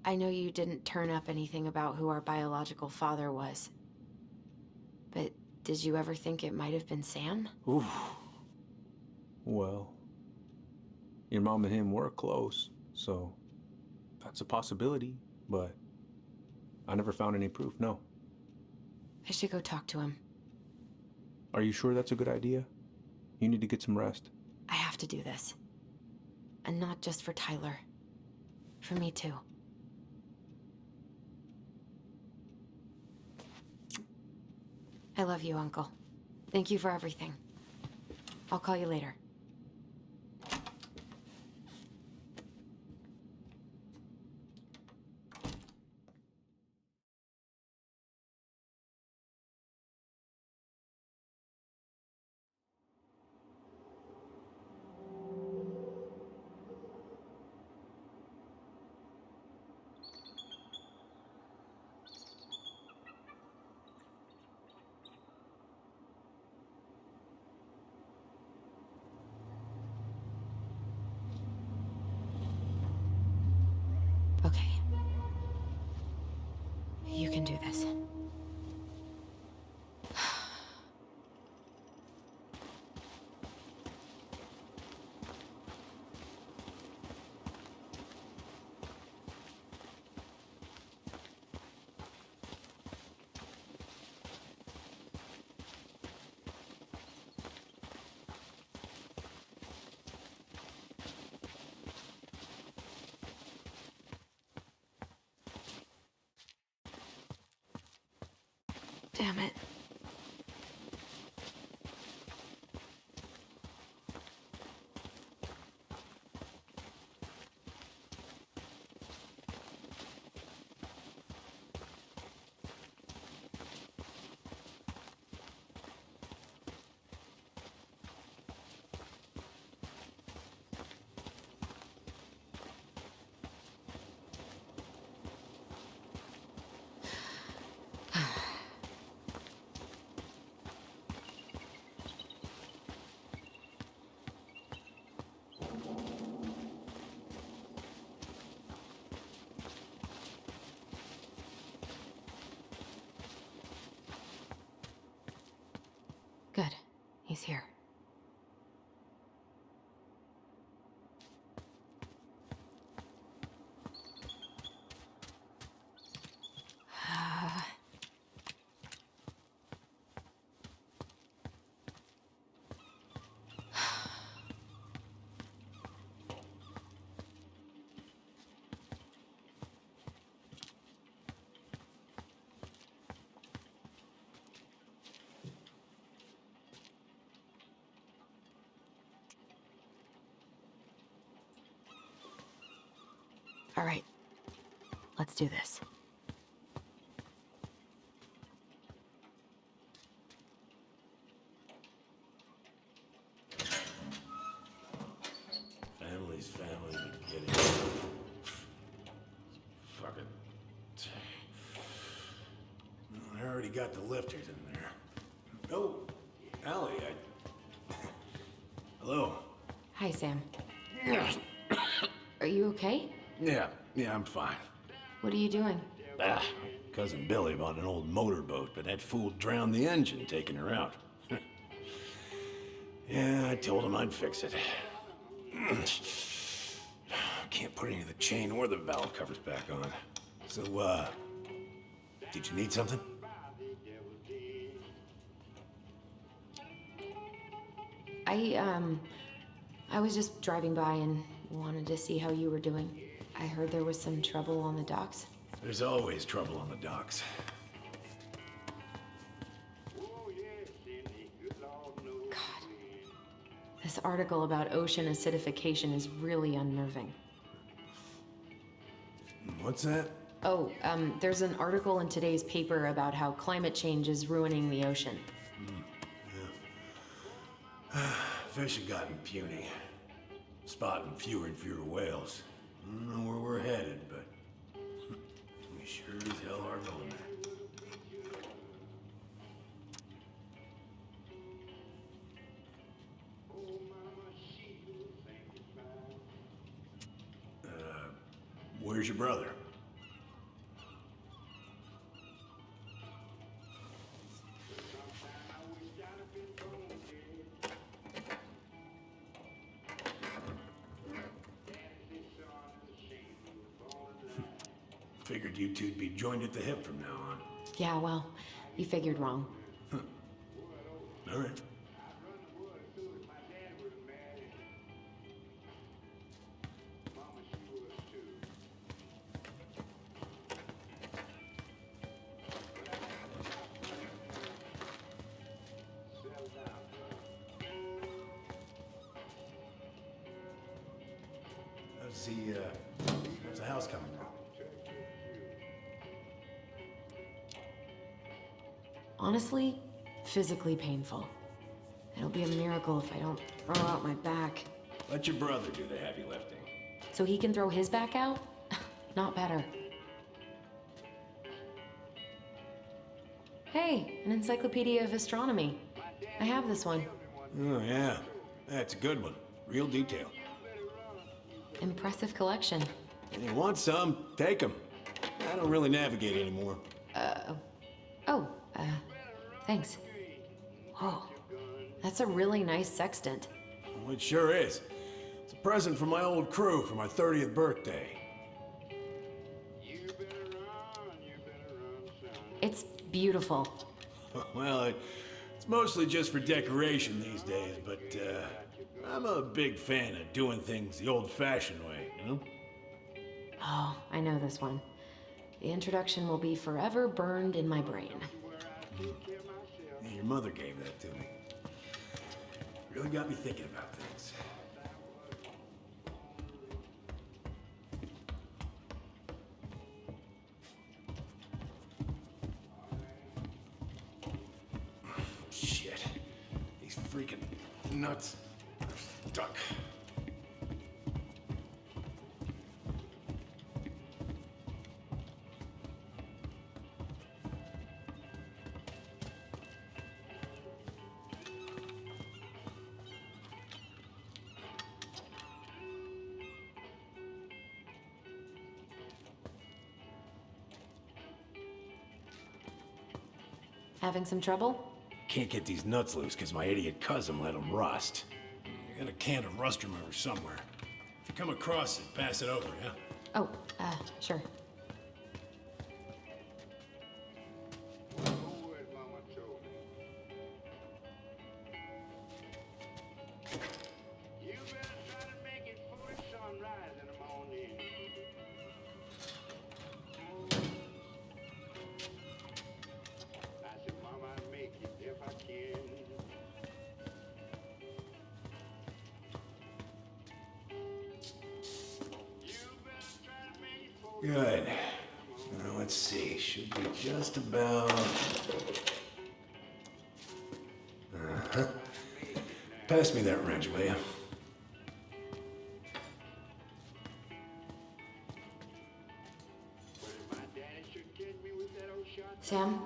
I know you didn't turn up anything about who our biological father was. But did you ever think it might have been Sam? Oof. Well, your mom and him were close, so that's a possibility, but I never found any proof, no. I should go talk to him. Are you sure that's a good idea? You need to get some rest. I have to do this. And not just for Tyler. For me too. I love you, Uncle. Thank you for everything. I'll call you later. Okay. You can do this. Damn it. He's here. All right, let's do this. Family's family, but get it. Fucking. I already got the lifters in there. Oh, Allie, Hello. Hi, Sam. Are you okay? Yeah, I'm fine. What are you doing? Cousin Billy bought an old motorboat, but that fool drowned the engine taking her out. Yeah, I told him I'd fix it. Can't put any of the chain or the valve covers back on. So, did you need something? I was just driving by and wanted to see how you were doing. I heard there was some trouble on the docks. There's always trouble on the docks. This article about ocean acidification is really unnerving. What's that? Oh, there's an article in today's paper about how climate change is ruining the ocean. Yeah. Fish have gotten puny. Spotting fewer and fewer whales. I don't know where we're headed, but we sure as hell are going there. Where's your brother? Figured you two'd be joined at the hip from now on. Yeah, well, you figured wrong. All right. How's the house coming along? Honestly, physically painful. It'll be a miracle if I don't throw out my back. Let your brother do the heavy lifting. So he can throw his back out? Not better. Hey, an encyclopedia of astronomy. I have this one. Oh, yeah. That's a good one. Real detail. Impressive collection. You want some? Take them. I don't really navigate anymore. Thanks. Whoa, that's a really nice sextant. Well, it sure is. It's a present from my old crew for my 30th birthday. It's beautiful. Well, it's mostly just for decoration these days, but I'm a big fan of doing things the old-fashioned way, you know? Oh, I know this one. The introduction will be forever burned in my brain. Yeah, your mother gave that to me. Really got me thinking about things. Shit. These freaking nuts are stuck. Having some trouble? Can't get these nuts loose because my idiot cousin let them rust. I got a can of rust remover somewhere. If you come across it, pass it over, yeah? Oh, sure. Good. Now, let's see. Should be just about... Uh-huh. Pass me that wrench, will you? Sam?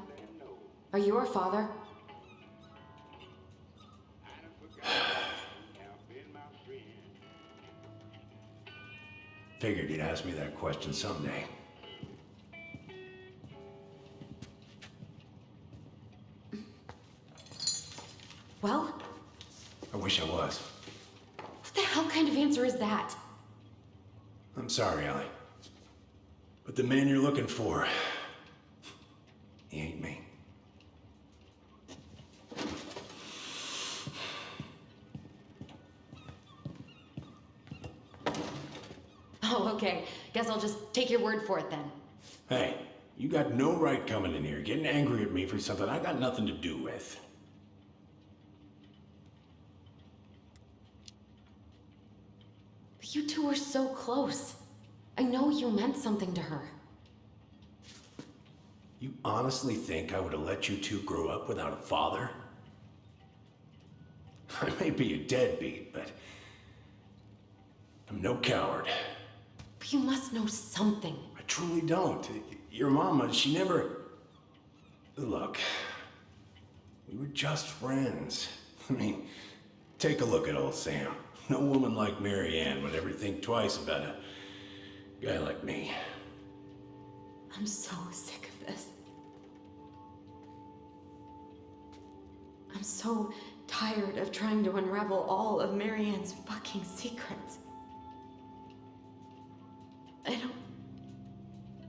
Are you our father? Figured you'd ask me that question someday. Well? I wish I was. What the hell kind of answer is that? I'm sorry, Ellie. But the man you're looking for, he ain't me. Oh, okay. Guess I'll just take your word for it then. Hey, you got no right coming in here getting angry at me for something I got nothing to do with. But you two were so close. I know you meant something to her. You honestly think I would have let you two grow up without a father? I may be a deadbeat, but I'm no coward. But you must know something. I truly don't. Your mama, she never... Look, we were just friends. I mean, take a look at old Sam. No woman like Mary Ann would ever think twice about a guy like me. I'm so sick of this. I'm so tired of trying to unravel all of Mary Ann's fucking secrets.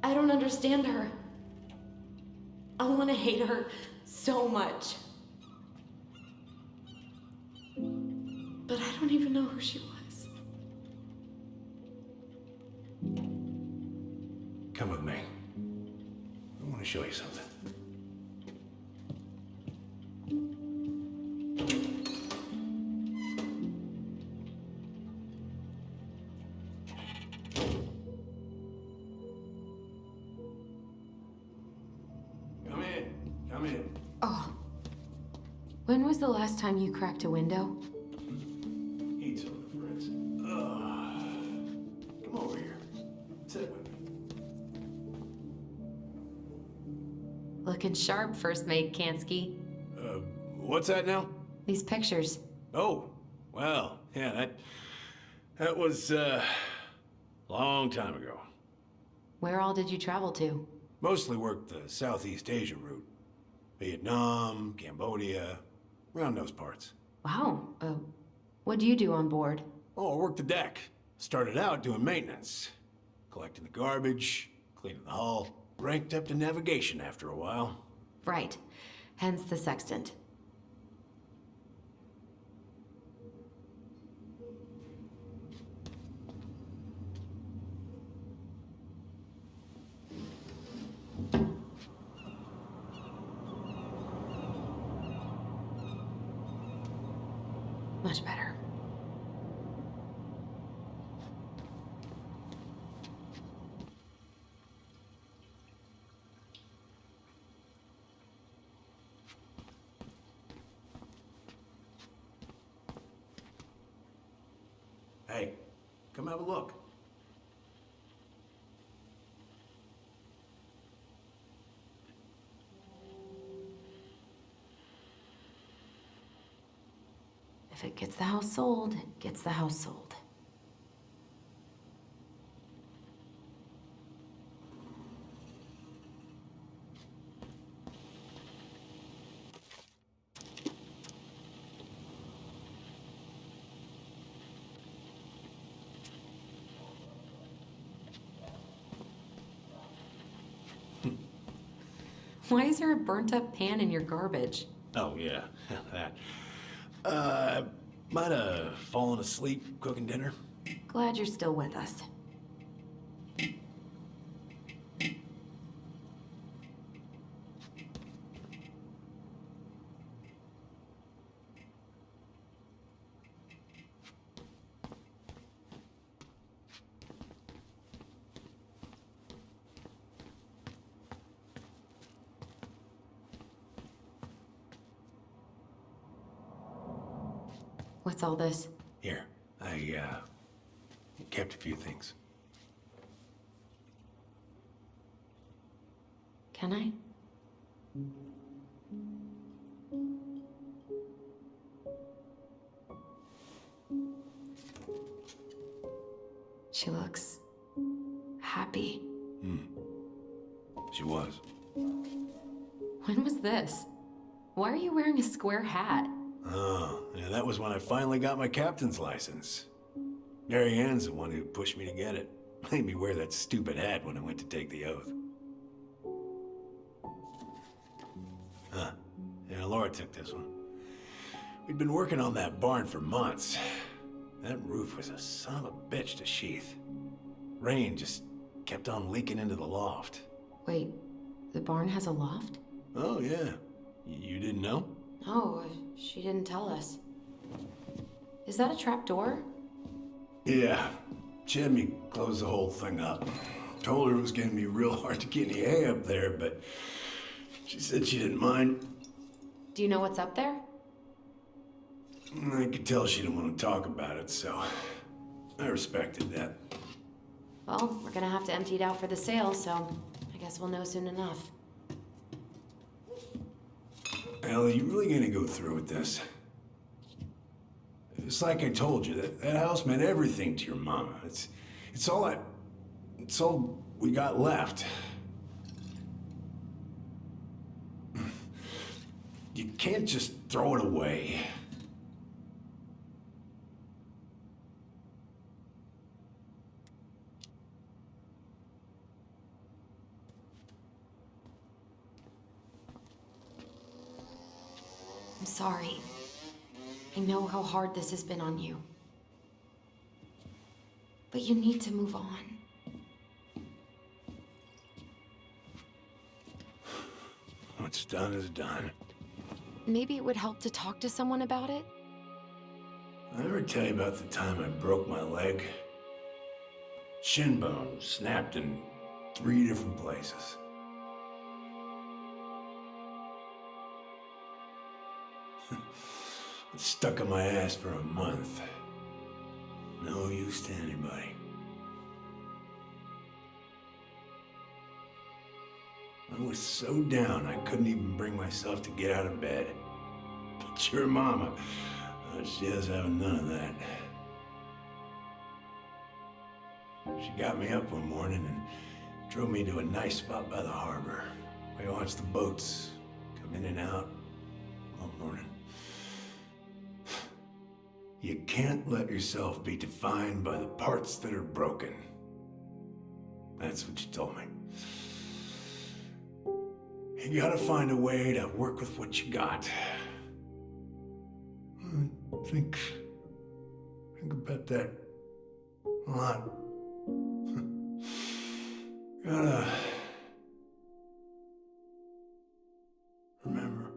I don't understand her. I want to hate her so much. But I don't even know who she was. Come with me. I want to show you something. Come in. Oh. When was the last time you cracked a window? Eat some, friends. Come over here. Sit with me. Looking sharp, first mate Kansky. What's that now? These pictures. Oh, well, yeah, that was, long time ago. Where all did you travel to? Mostly worked the Southeast Asia route. Vietnam, Cambodia, around those parts. Wow. What do you do on board? Oh, I worked the deck. Started out doing maintenance. Collecting the garbage, cleaning the hull. Ranked up to navigation after a while. Right. Hence the sextant. Much better. Hey, come have a look. If it gets the house sold, it gets the house sold. Why is there a burnt-up pan in your garbage? Oh, yeah, that. Might have fallen asleep cooking dinner. Glad you're still with us. What's all this? Here, I kept a few things. Can I? She looks happy. She was. When was this? Why are you wearing a square hat? Oh, yeah, that was when I finally got my captain's license. Mary Ann's the one who pushed me to get it. Made me wear that stupid hat when I went to take the oath. Huh. Yeah, Laura took this one. We'd been working on that barn for months. That roof was a son of a bitch to sheath. Rain just kept on leaking into the loft. Wait, the barn has a loft? Oh, yeah. You didn't know? Oh, she didn't tell us. Is that a trap door? Yeah. She had me close the whole thing up. Told her it was gonna be real hard to get any hay up there, but she said she didn't mind. Do you know what's up there? I could tell she didn't want to talk about it, so I respected that. Well, we're gonna have to empty it out for the sale, so I guess we'll know soon enough. Ellie, you really gonna go through with this? It's like I told you, that house meant everything to your mama. It's all we got left. You can't just throw it away. I'm sorry. I know how hard this has been on you. But you need to move on. What's done is done. Maybe it would help to talk to someone about it? I ever tell you about the time I broke my leg? Shin bone snapped in 3 different places. It stuck in my ass for a month. No use to anybody. I was so down I couldn't even bring myself to get out of bed. But your mama, she is having none of that. She got me up one morning and drove me to a nice spot by the harbor. We watched the boats come in and out all morning. You can't let yourself be defined by the parts that are broken. That's what you told me. You gotta find a way to work with what you got. Think about that a lot. Gotta remember.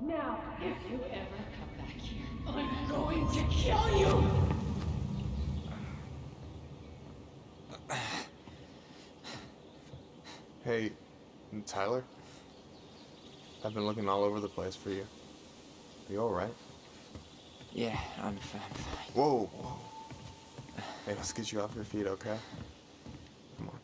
Now, if you ever come back here, I'm going to kill you! Hey, Tyler? I've been looking all over the place for you. Are you alright? Yeah, I'm fine. Whoa, whoa. Hey, let's get you off your feet, okay? Come on.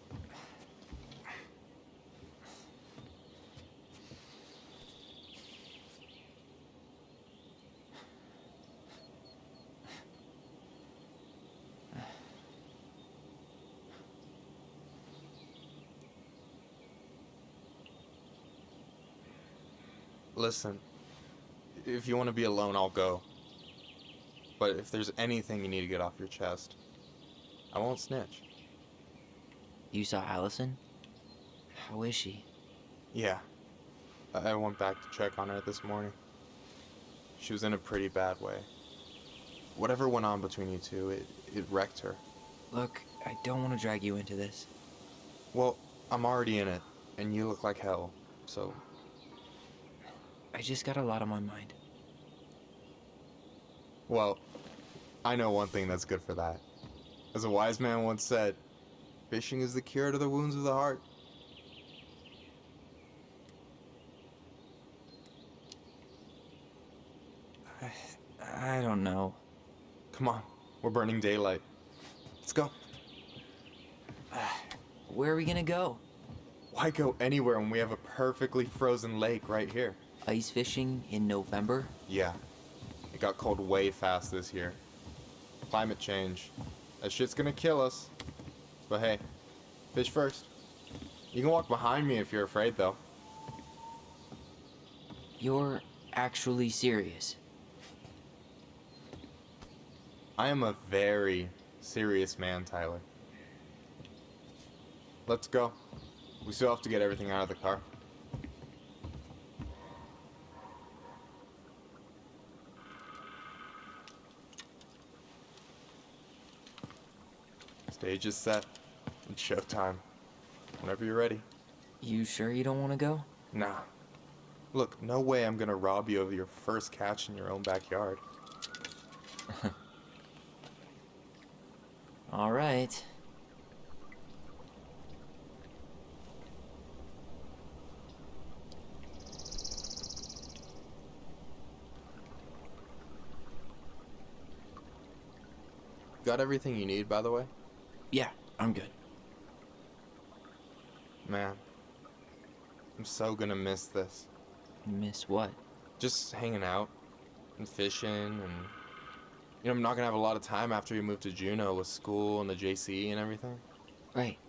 Listen, if you want to be alone, I'll go. But if there's anything you need to get off your chest, I won't snitch. You saw Allison? How is she? Yeah. I went back to check on her this morning. She was in a pretty bad way. Whatever went on between you two, it wrecked her. Look, I don't want to drag you into this. Well, I'm already in it, and you look like hell, so... I just got a lot on my mind. Well, I know one thing that's good for that. As a wise man once said, fishing is the cure to the wounds of the heart. I don't know. Come on, we're burning daylight. Let's go. Where are we gonna go? Why go anywhere when we have a perfectly frozen lake right here? Ice fishing in November? Yeah. It got cold way fast this year. Climate change. That shit's gonna kill us. But hey, fish first. You can walk behind me if you're afraid, though. You're actually serious? I am a very serious man, Tyler. Let's go. We still have to get everything out of the car. Stage is set. It's showtime. Whenever you're ready. You sure you don't want to go? Nah. Look, no way I'm gonna rob you of your first catch in your own backyard. All right. Got everything you need, by the way? Yeah, I'm good. Man, I'm so gonna miss this. Miss what? Just hanging out and fishing and... You know, I'm not gonna have a lot of time after we move to Juneau with school and the JC and everything. Right.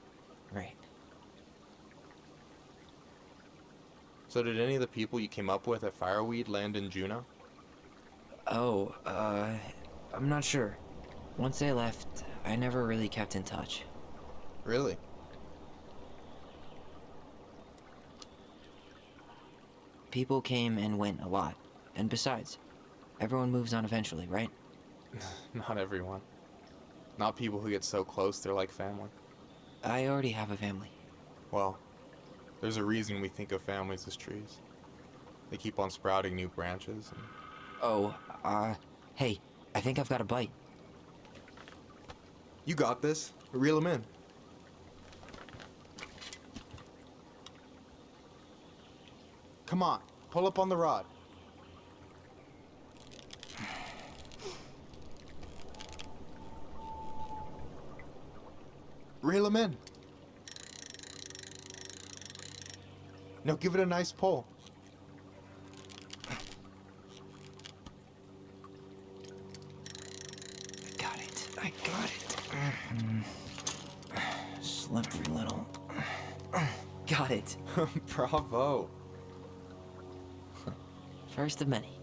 So did any of the people you came up with at Fireweed land in Juneau? Oh, I'm not sure. Once they left, I never really kept in touch. Really? People came and went a lot. And besides, everyone moves on eventually, right? Not everyone. Not people who get so close they're like family. I already have a family. Well, there's a reason we think of families as trees. They keep on sprouting new branches and... Oh, hey, I think I've got a bite. You got this. Reel him in. Come on, pull up on the rod. Reel him in. Now give it a nice pull. I got it. Slippery little. Got it. Bravo. First of many.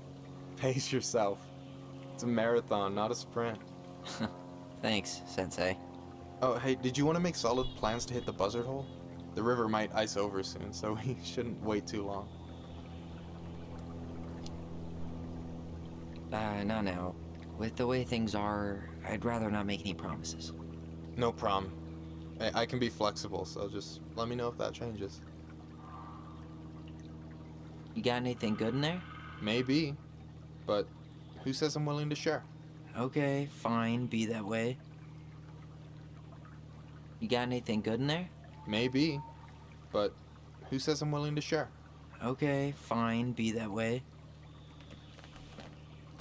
Pace yourself. It's a marathon, not a sprint. Thanks, Sensei. Oh, hey, did you want to make solid plans to hit the buzzard hole? The river might ice over soon, so we shouldn't wait too long. Not now. With the way things are, I'd rather not make any promises. No problem. I can be flexible, so just let me know if that changes. You got anything good in there? Maybe, but who says I'm willing to share? Okay, fine, be that way. You got anything good in there? Maybe, but who says I'm willing to share? Okay, fine, be that way.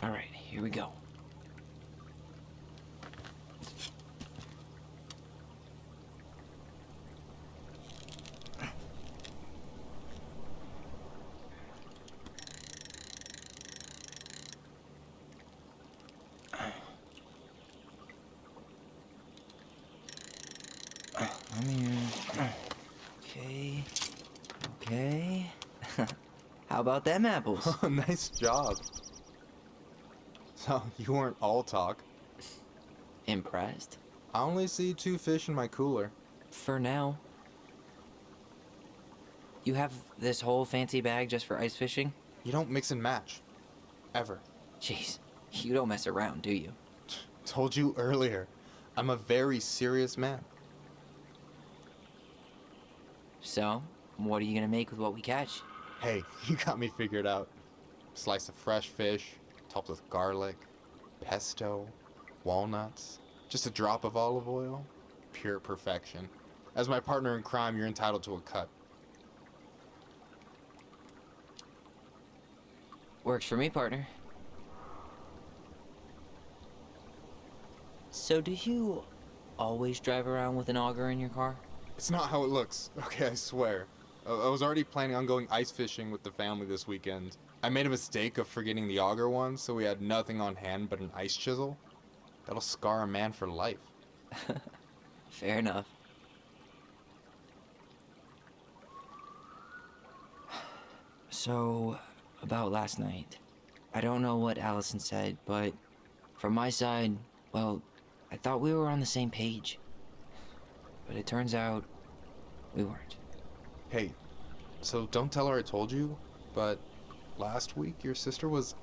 Alright, here we go. Okay. Okay. How about them apples? Nice job. So, you weren't all talk. Impressed? I only see 2 fish in my cooler. For now. You have this whole fancy bag just for ice fishing? You don't mix and match. Ever. Jeez, you don't mess around, do you? Told you earlier. I'm a very serious man. So, what are you gonna make with what we catch? Hey, you got me figured out. Slice of fresh fish, topped with garlic, pesto, walnuts, just a drop of olive oil. Pure perfection. As my partner in crime, you're entitled to a cut. Works for me, partner. So do you always drive around with an auger in your car? It's not how it looks. Okay, I swear. I was already planning on going ice fishing with the family this weekend. I made a mistake of forgetting the auger once, so we had nothing on hand but an ice chisel. That'll scar a man for life. Fair enough. So, about last night. I don't know what Allison said, but from my side, well, I thought we were on the same page. But it turns out we weren't. Hey, so don't tell her I told you, but last week your sister was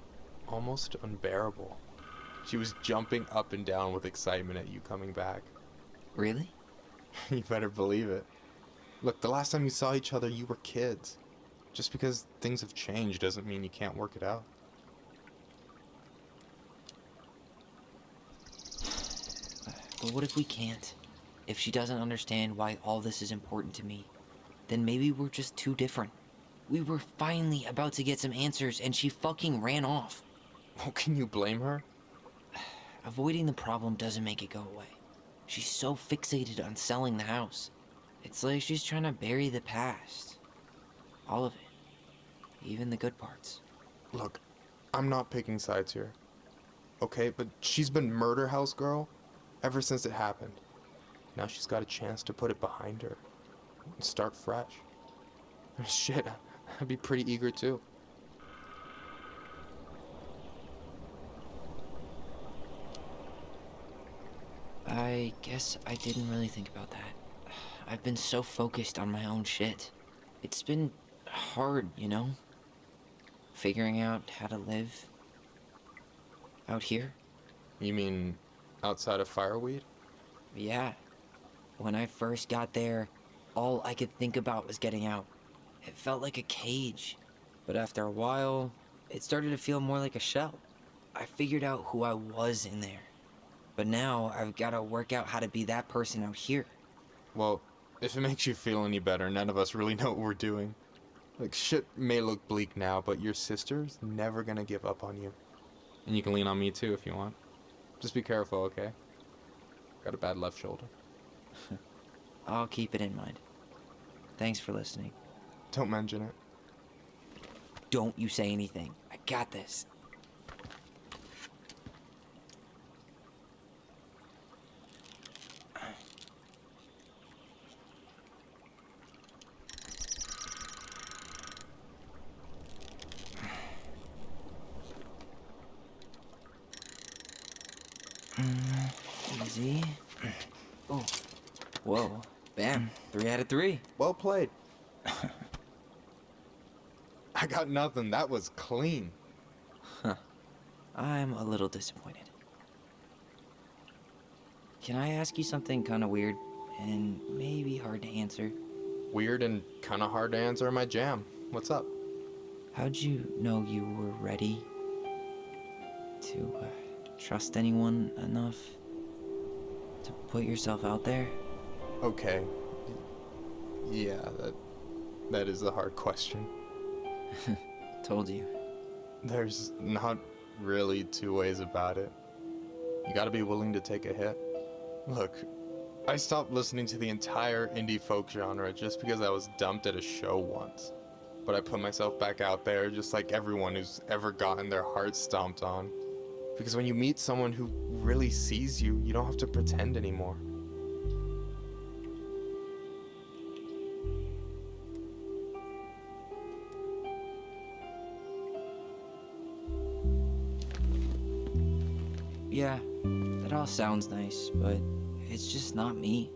almost unbearable. She was jumping up and down with excitement at you coming back. Really? You better believe it. Look, the last time you saw each other, you were kids. Just because things have changed doesn't mean you can't work it out. But what if we can't? If she doesn't understand why all this is important to me, then maybe we're just too different. We were finally about to get some answers and she fucking ran off. Well, can you blame her? Avoiding the problem doesn't make it go away. She's so fixated on selling the house. It's like she's trying to bury the past. All of it. Even the good parts. Look, I'm not picking sides here. Okay, but she's been murder house girl ever since it happened. Now she's got a chance to put it behind her and start fresh. Shit, I'd be pretty eager too. I guess I didn't really think about that. I've been so focused on my own shit. It's been hard, you know? Figuring out how to live out here. You mean outside of Fireweed? Yeah. When I first got there, all I could think about was getting out. It felt like a cage. But after a while, it started to feel more like a shell. I figured out who I was in there. But now I've got to work out how to be that person out here. Well, if it makes you feel any better, none of us really know what we're doing. Like, shit may look bleak now, but your sister's never gonna give up on you. And you can lean on me too if you want. Just be careful, okay? Got a bad left shoulder. I'll keep it in mind. Thanks for listening. Don't mention it. Don't you say anything. I got this. Easy. Oh. Whoa. Bam. 3 out of 3. Well played. I got nothing. That was clean. Huh. I'm a little disappointed. Can I ask you something kind of weird and maybe hard to answer? Weird and kind of hard to answer my jam. What's up? How'd you know you were ready to trust anyone enough to put yourself out there? Okay. Yeah, that is a hard question. Told you. There's not really two ways about it. You gotta be willing to take a hit. Look, I stopped listening to the entire indie folk genre just because I was dumped at a show once. But I put myself back out there just like everyone who's ever gotten their heart stomped on. Because when you meet someone who really sees you, you don't have to pretend anymore. Yeah, that all sounds nice, but it's just not me.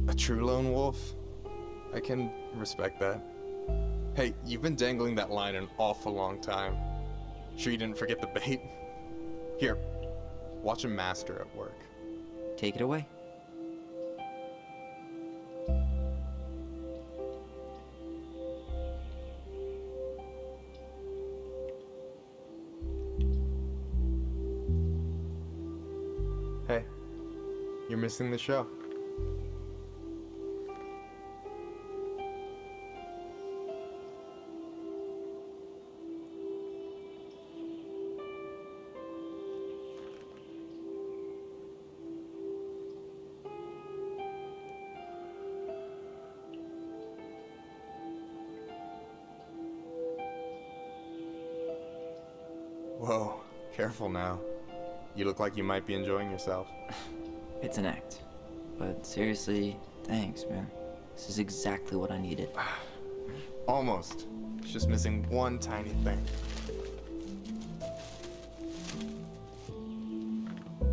A true lone wolf? I can respect that. Hey, you've been dangling that line an awful long time. Sure you didn't forget the bait? Here, watch a master at work. Take it away. Hey, you're missing the show. Whoa, careful now. You look like you might be enjoying yourself. It's an act. But seriously, thanks, man. This is exactly what I needed. Almost. It's just missing one tiny thing.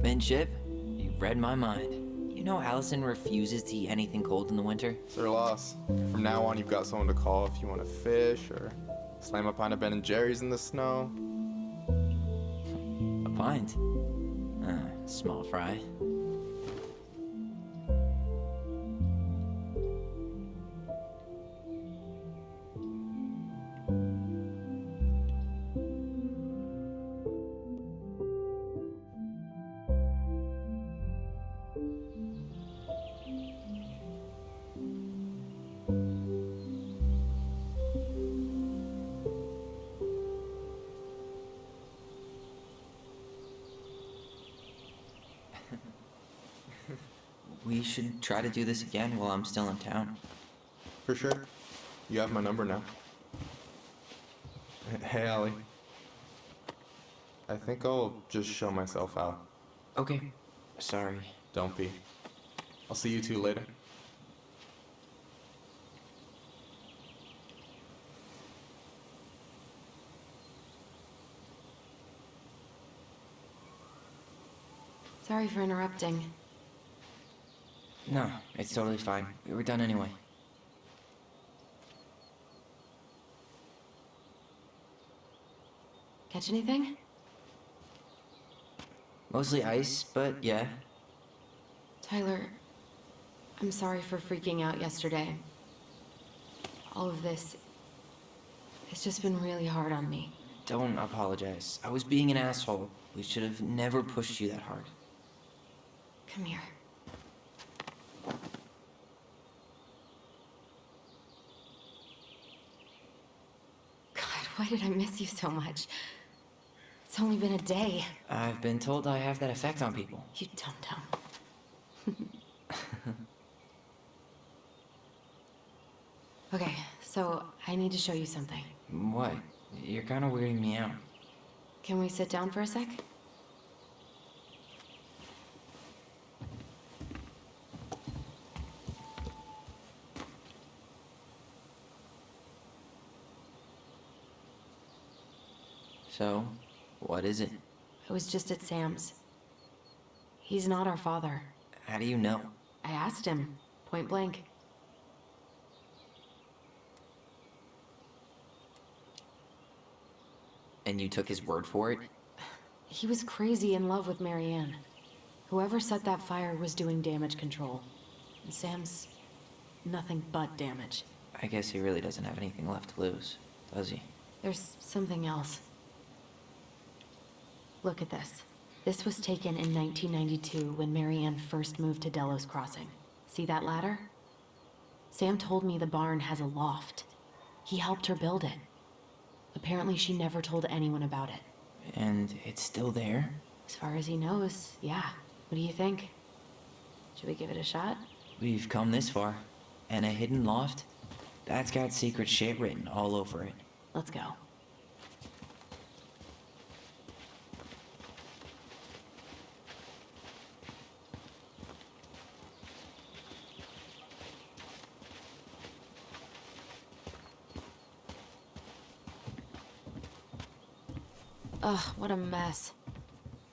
Midship, you read my mind. You know Allison refuses to eat anything cold in the winter? It's their loss. From now on, you've got someone to call if you want to fish or slam a pint of Ben & Jerry's in the snow. A pint? Small fry. We should try to do this again while I'm still in town. For sure. You have my number now. Hey, Allie. I think I'll just show myself out. Okay. Sorry. Don't be. I'll see you two later. Sorry for interrupting. No, it's totally fine. We were done anyway. Catch anything? Mostly ice, but yeah. Tyler, I'm sorry for freaking out yesterday. All of this, it's just been really hard on me. Don't apologize. I was being an asshole. We should have never pushed you that hard. Come here. God, why did I miss you so much? It's only been a day. I've been told I have that effect on people. You dum-dum. Okay, so I need to show you something. What? You're kind of weirding me out. Can we sit down for a sec? So, what is it? I was just at Sam's. He's not our father. How do you know? I asked him, point blank. And you took his word for it? He was crazy in love with Marianne. Whoever set that fire was doing damage control. And Sam's nothing but damage. I guess he really doesn't have anything left to lose, does he? There's something else. Look at this. This was taken in 1992 when Marianne first moved to Delos Crossing. See that ladder? Sam told me the barn has a loft. He helped her build it. Apparently she never told anyone about it. And it's still there? As far as he knows, yeah. What do you think? Should we give it a shot? We've come this far. And a hidden loft? That's got secret shit written all over it. Let's go. Ugh, what a mess.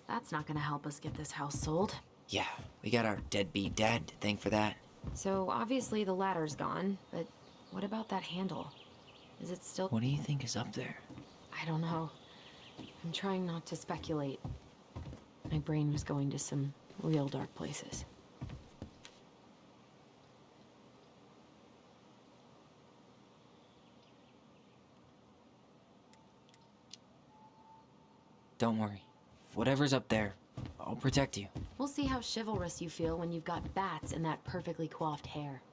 That's not gonna help us get this house sold. Yeah, we got our deadbeat dad to thank for that. So obviously the ladder's gone, but what about that handle? Is it still— What do you think is up there? I don't know. I'm trying not to speculate. My brain was going to some real dark places. Don't worry. Whatever's up there, I'll protect you. We'll see how chivalrous you feel when you've got bats in that perfectly coiffed hair.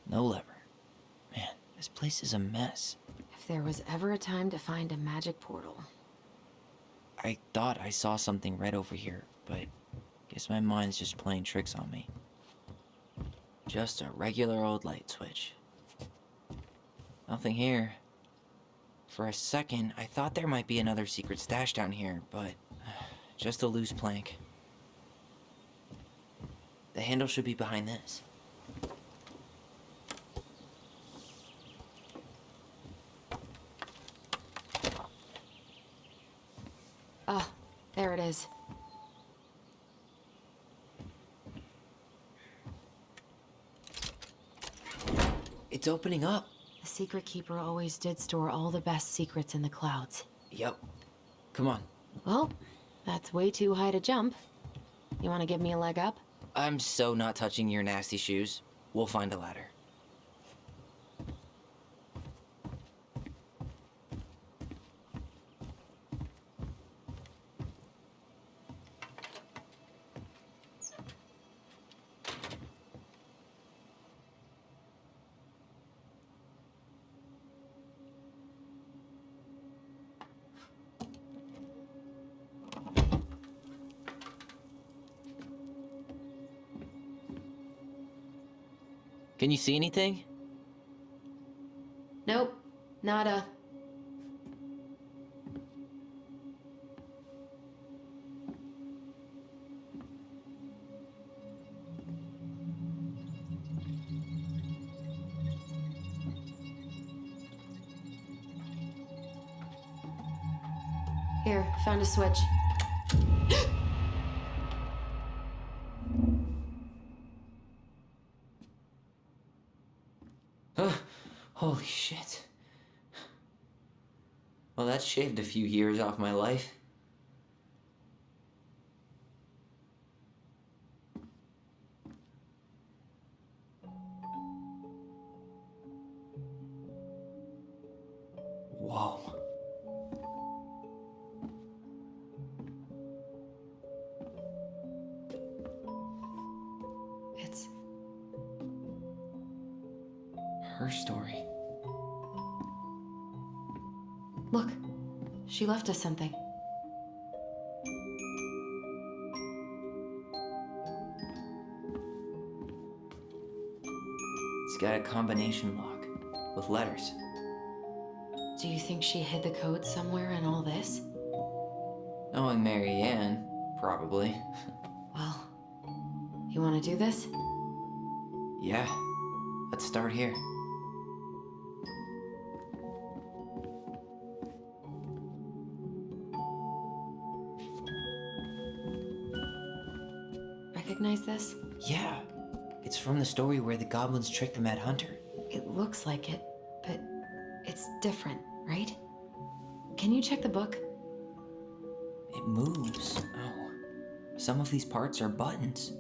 No lever. Man, this place is a mess. If there was ever a time to find a magic portal. I thought I saw something red over here, but guess my mind's just playing tricks on me. Just a regular old light switch. Nothing here. For a second, I thought there might be another secret stash down here, but just a loose plank. The handle should be behind this. Ah, there it is. It's opening up. The secret keeper always did store all the best secrets in the clouds. Yep. Come on. Well, that's way too high to jump. You want to give me a leg up? I'm so not touching your nasty shoes. We'll find a ladder. Can you see anything? Nope. Nada. Here, found a switch. Holy shit. Well, that shaved a few years off my life. Whoa. It's her story. Look, she left us something. It's got a combination lock with letters. Do you think she hid the code somewhere in all this? Knowing Marianne, probably. Well, you want to do this? Yeah, let's start here. Recognize this? Yeah, it's from the story where the goblins tricked the Mad Hunter. It looks like it, but it's different, right? Can you check the book? It moves. Oh, some of these parts are buttons.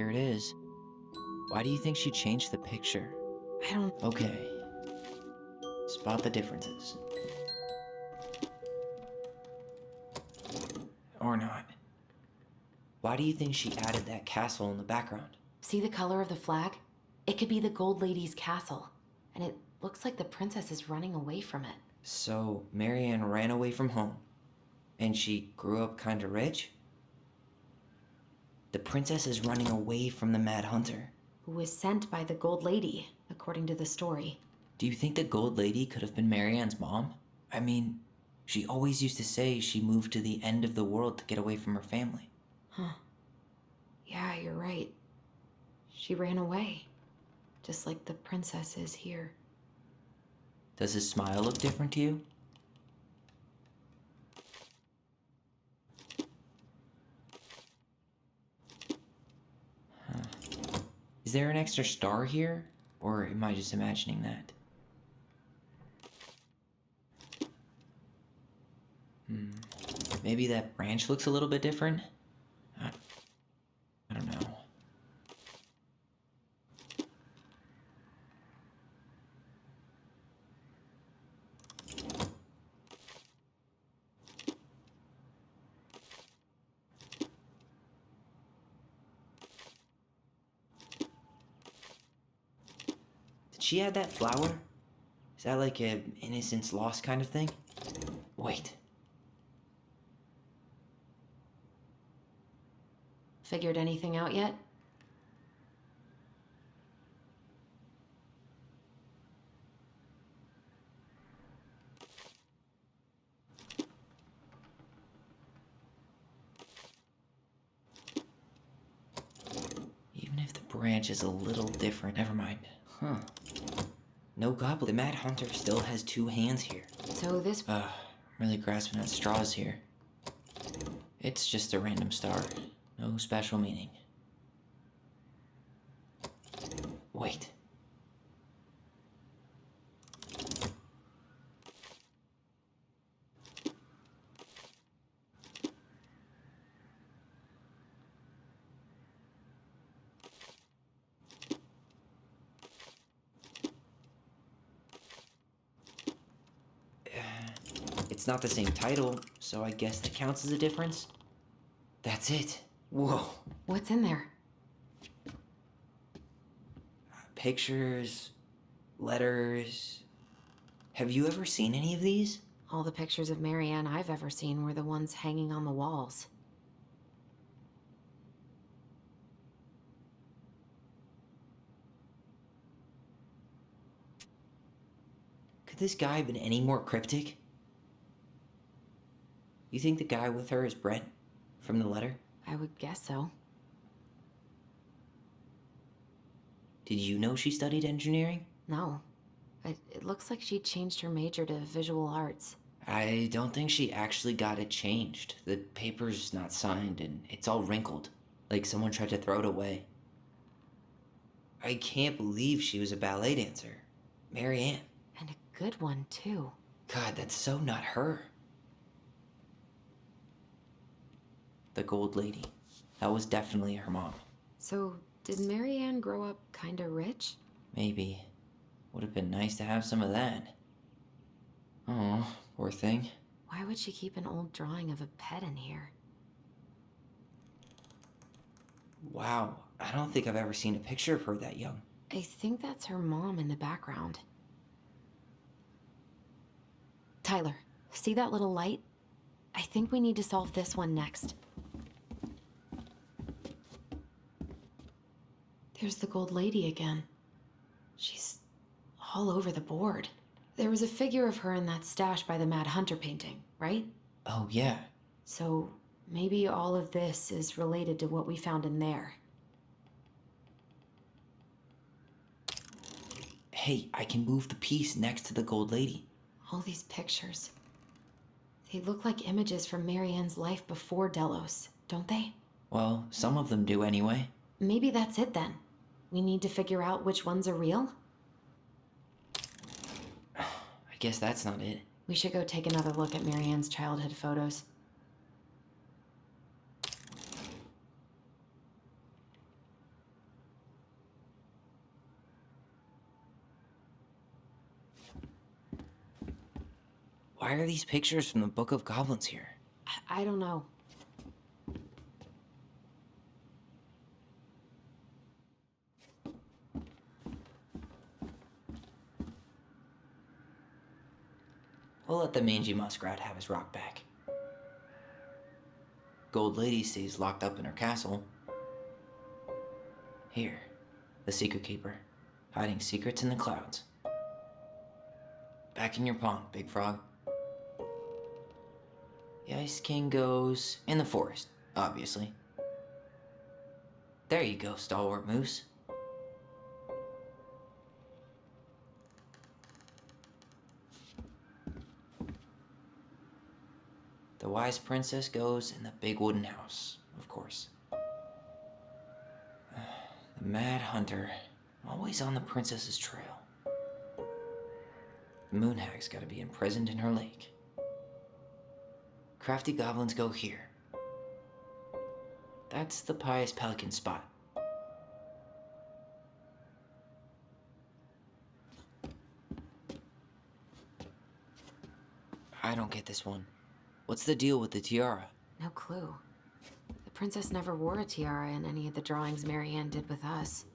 here it is. Why do you think she changed the picture? I don't... Okay. Spot the differences. Or not. Why do you think she added that castle in the background? See the color of the flag? It could be the Gold Lady's castle. And it looks like the princess is running away from it. So, Marianne ran away from home. And she grew up kinda rich? The princess is running away from the Mad Hunter. Who was sent by the Gold Lady, according to the story. Do you think the Gold Lady could have been Marianne's mom? I mean, she always used to say she moved to the end of the world to get away from her family. Huh. Yeah, you're right. She ran away. Just like the princess is here. Does his smile look different to you? Huh. Is there an extra star here? Or am I just imagining that? Maybe that branch looks a little bit different? I don't know. Did she add that flower? Is that like a innocence lost kind of thing? Wait. Figured anything out yet? Even if the branch is a little different, never mind. Huh. No goblin. The Mad Hunter still has two hands here. So this... I'm really grasping at straws here. It's just a random star. No special meaning. Wait. It's not the same title, so I guess that counts as a difference. That's it. Whoa. What's in there? Pictures, letters. Have you ever seen any of these? All the pictures of Marianne I've ever seen were the ones hanging on the walls. Could this guy have been any more cryptic? You think the guy with her is Brett from the letter? I would guess so. Did you know she studied engineering? No. It looks like she changed her major to visual arts. I don't think she actually got it changed. The paper's not signed and it's all wrinkled, like someone tried to throw it away. I can't believe she was a ballet dancer. Marianne. And a good one, too. God, that's so not her. The Gold Lady. That was definitely her mom. So, did Marianne grow up kinda rich? Maybe. Would have been nice to have some of that. Oh, poor thing. Why would she keep an old drawing of a pet in here? Wow, I don't think I've ever seen a picture of her that young. I think that's her mom in the background. Tyler, see that little light? I think we need to solve this one next. There's the Gold Lady again. She's all over the board. There was a figure of her in that stash by the Mad Hunter painting, right? Oh, yeah. So maybe all of this is related to what we found in there. Hey, I can move the piece next to the Gold Lady. All these pictures. They look like images from Marianne's life before Delos, don't they? Well, some of them do anyway. Maybe that's it then. We need to figure out which ones are real? I guess that's not it. We should go take another look at Marianne's childhood photos. Why are these pictures from the Book of Goblins here? I don't know. We'll let the mangy muskrat have his rock back. Gold Lady stays locked up in her castle. Here, the Secret Keeper, hiding secrets in the clouds. Back in your pond, Big Frog. The Ice King goes in the forest, obviously. There you go, Stalwart Moose. The Wise Princess goes in the big wooden house, of course. The Mad Hunter, always on the princess's trail. The Moon Hag's gotta be imprisoned in her lake. Crafty goblins go here. That's the Pious Pelican spot. I don't get this one. What's the deal with the tiara? No clue. The princess never wore a tiara in any of the drawings Marianne did with us.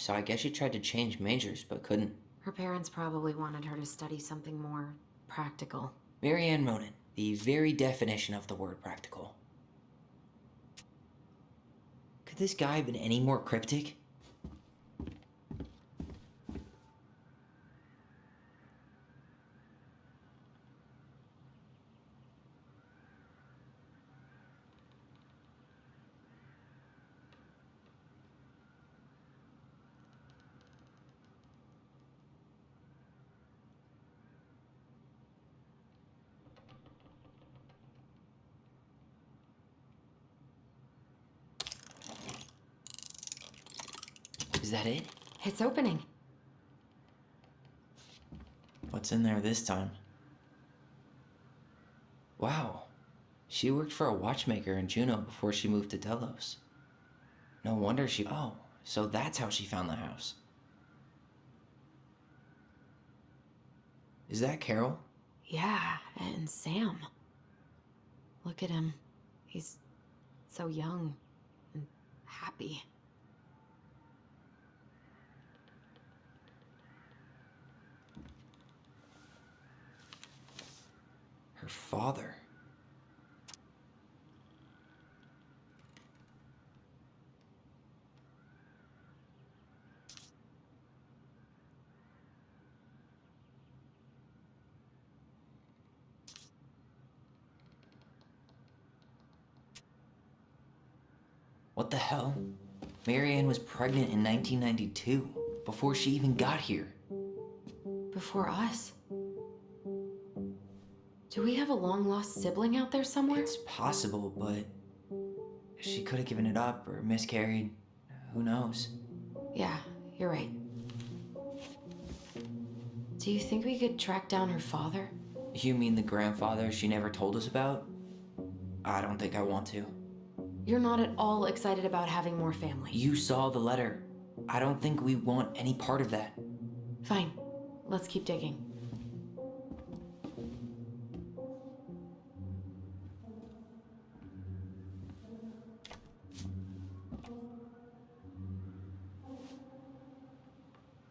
So I guess she tried to change majors, but couldn't. Her parents probably wanted her to study something more practical. Marianne Ronan, the very definition of the word practical. Could this guy have been any more cryptic? Is that it? It's opening. What's in there this time? Wow. She worked for a watchmaker in Juneau before she moved to Delos. No wonder she... Oh, so that's how she found the house. Is that Carol? Yeah, and Sam. Look at him. He's so young and happy. Her father. What the hell? Marianne was pregnant in 1992, before she even got here. Before us? Do we have a long-lost sibling out there somewhere? It's possible, but she could have given it up or miscarried. Who knows? Yeah, you're right. Do you think we could track down her father? You mean the grandfather she never told us about? I don't think I want to. You're not at all excited about having more family. You saw the letter. I don't think we want any part of that. Fine. Let's keep digging.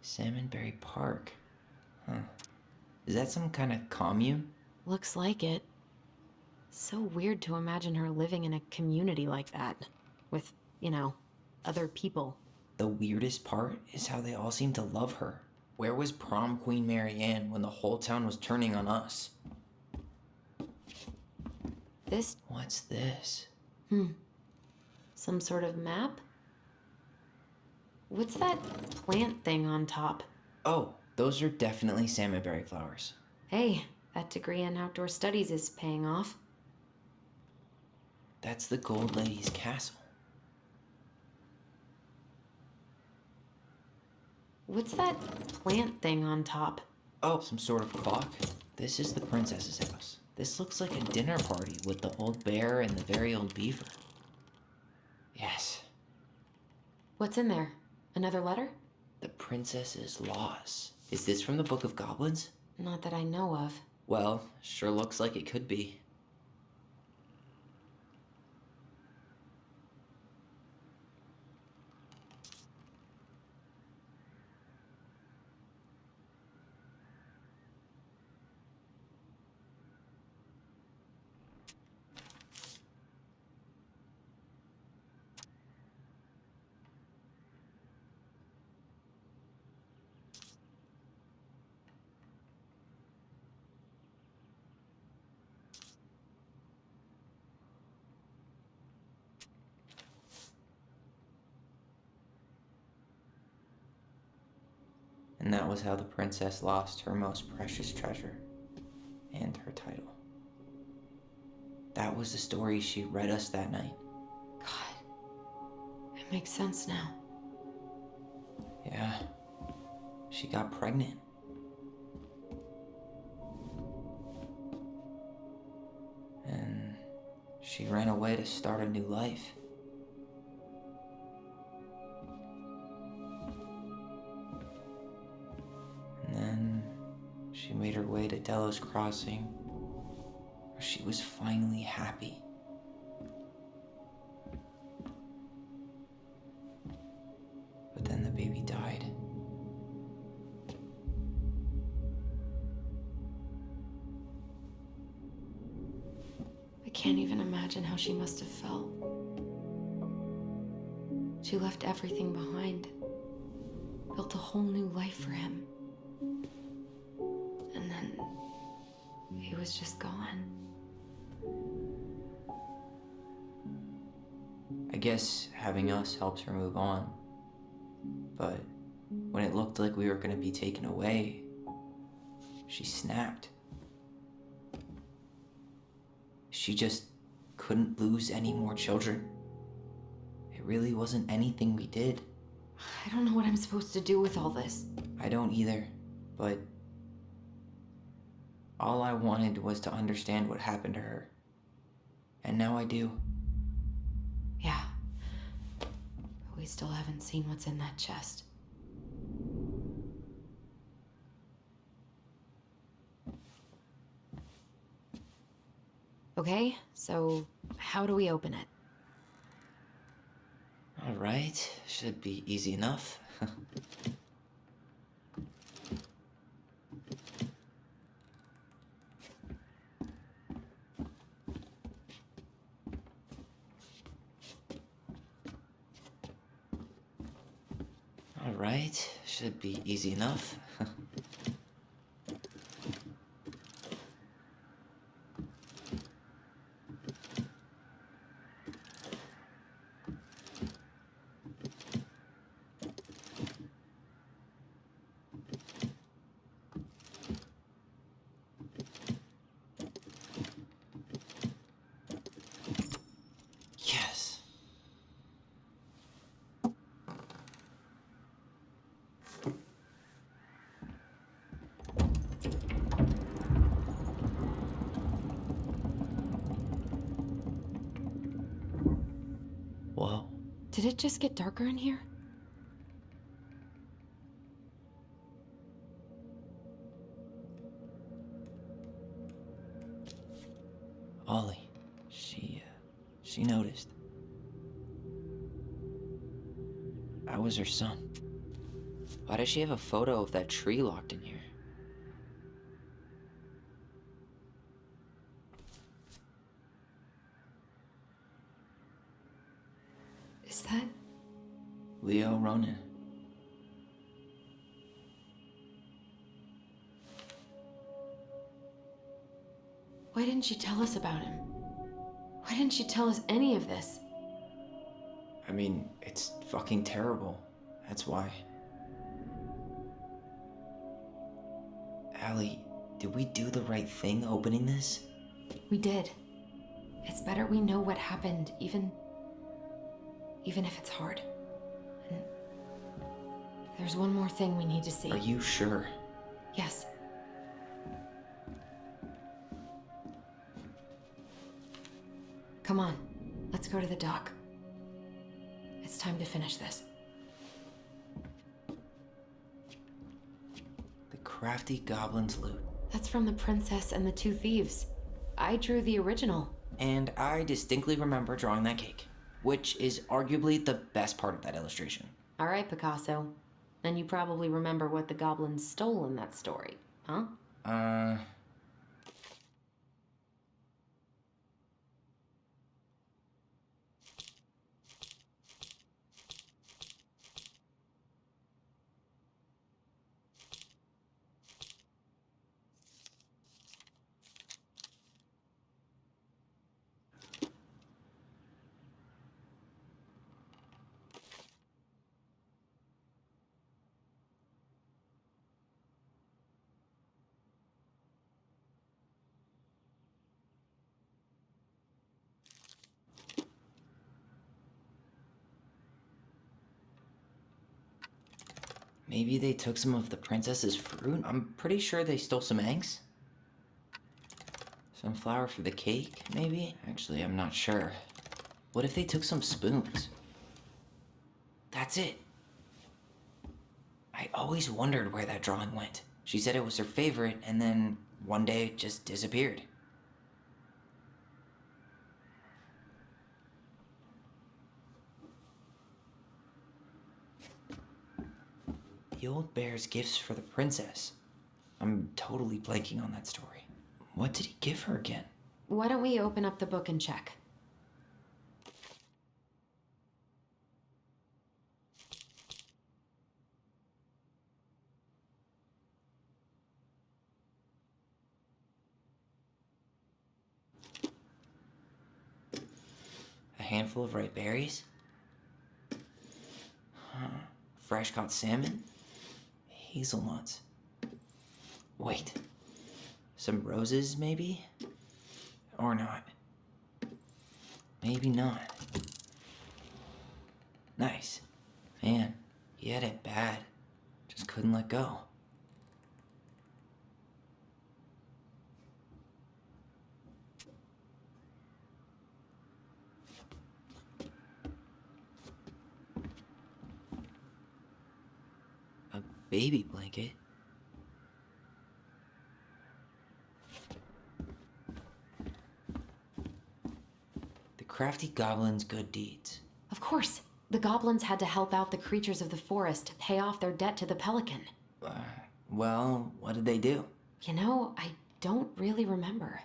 Salmonberry Park. Huh. Is that some kind of commune? Looks like it. So weird to imagine her living in a community like that. With, you know, other people. The weirdest part is how they all seem to love her. Where was prom queen Marianne when the whole town was turning on us? This? What's this? Some sort of map? What's that plant thing on top? Oh, those are definitely salmonberry flowers. Hey, that degree in outdoor studies is paying off. That's the Gold Lady's castle. What's that plant thing on top? Oh, some sort of clock? This is the princess's house. This looks like a dinner party with the old bear and the very old beaver. Yes. What's in there? Another letter? The princess's loss. Is this from the Book of Goblins? Not that I know of. Well, sure looks like it could be. And that was how the princess lost her most precious treasure and her title. That was the story she read us that night. God, it makes sense now. Yeah, she got pregnant. And she ran away to start a new life. And then she made her way to Delos Crossing, where she was finally happy. But then the baby died. I can't even imagine how she must have felt. She left everything behind, built a whole new life for him. And then he was just gone. I guess having us helped her move on. But when it looked like we were going to be taken away, she snapped. She just couldn't lose any more children. It really wasn't anything we did. I don't know what I'm supposed to do with all this. I don't either, but all I wanted was to understand what happened to her. And now I do. Yeah. But we still haven't seen what's in that chest. Okay, so how do we open it? All right, should be easy enough. All right, should be easy enough. Yes. Whoa. Did it just get darker in here? Ollie. She noticed. I was her son. Why does she have a photo of that tree locked in here? Is that... Leo Ronan. Why didn't she tell us about him? Why didn't she tell us any of this? I mean, it's fucking terrible. That's why. Allie, did we do the right thing opening this? We did. It's better we know what happened, even if it's hard. And there's one more thing we need to see. Are you sure? Yes. Come on, let's go to the dock. It's time to finish this. The crafty goblin's loot. That's from the princess and the two thieves. I drew the original. And I distinctly remember drawing that cake, which is arguably the best part of that illustration. All right, Picasso. And you probably remember what the goblins stole in that story, huh? Maybe they took some of the princess's fruit? I'm pretty sure they stole some eggs. Some flour for the cake, maybe? Actually, I'm not sure. What if they took some spoons? That's it. I always wondered where that drawing went. She said it was her favorite, and then one day it just disappeared. The old bear's gifts for the princess. I'm totally blanking on that story. What did he give her again? Why don't we open up the book and check? A handful of ripe berries? Huh. Fresh caught salmon? Hazelnuts. Wait. Some roses, maybe? Or not. Maybe not. Nice. Man, he had it bad. Just couldn't let go. A baby blanket? The crafty goblin's good deeds. Of course. The goblins had to help out the creatures of the forest to pay off their debt to the pelican. Well, what did they do? You know, I don't really remember.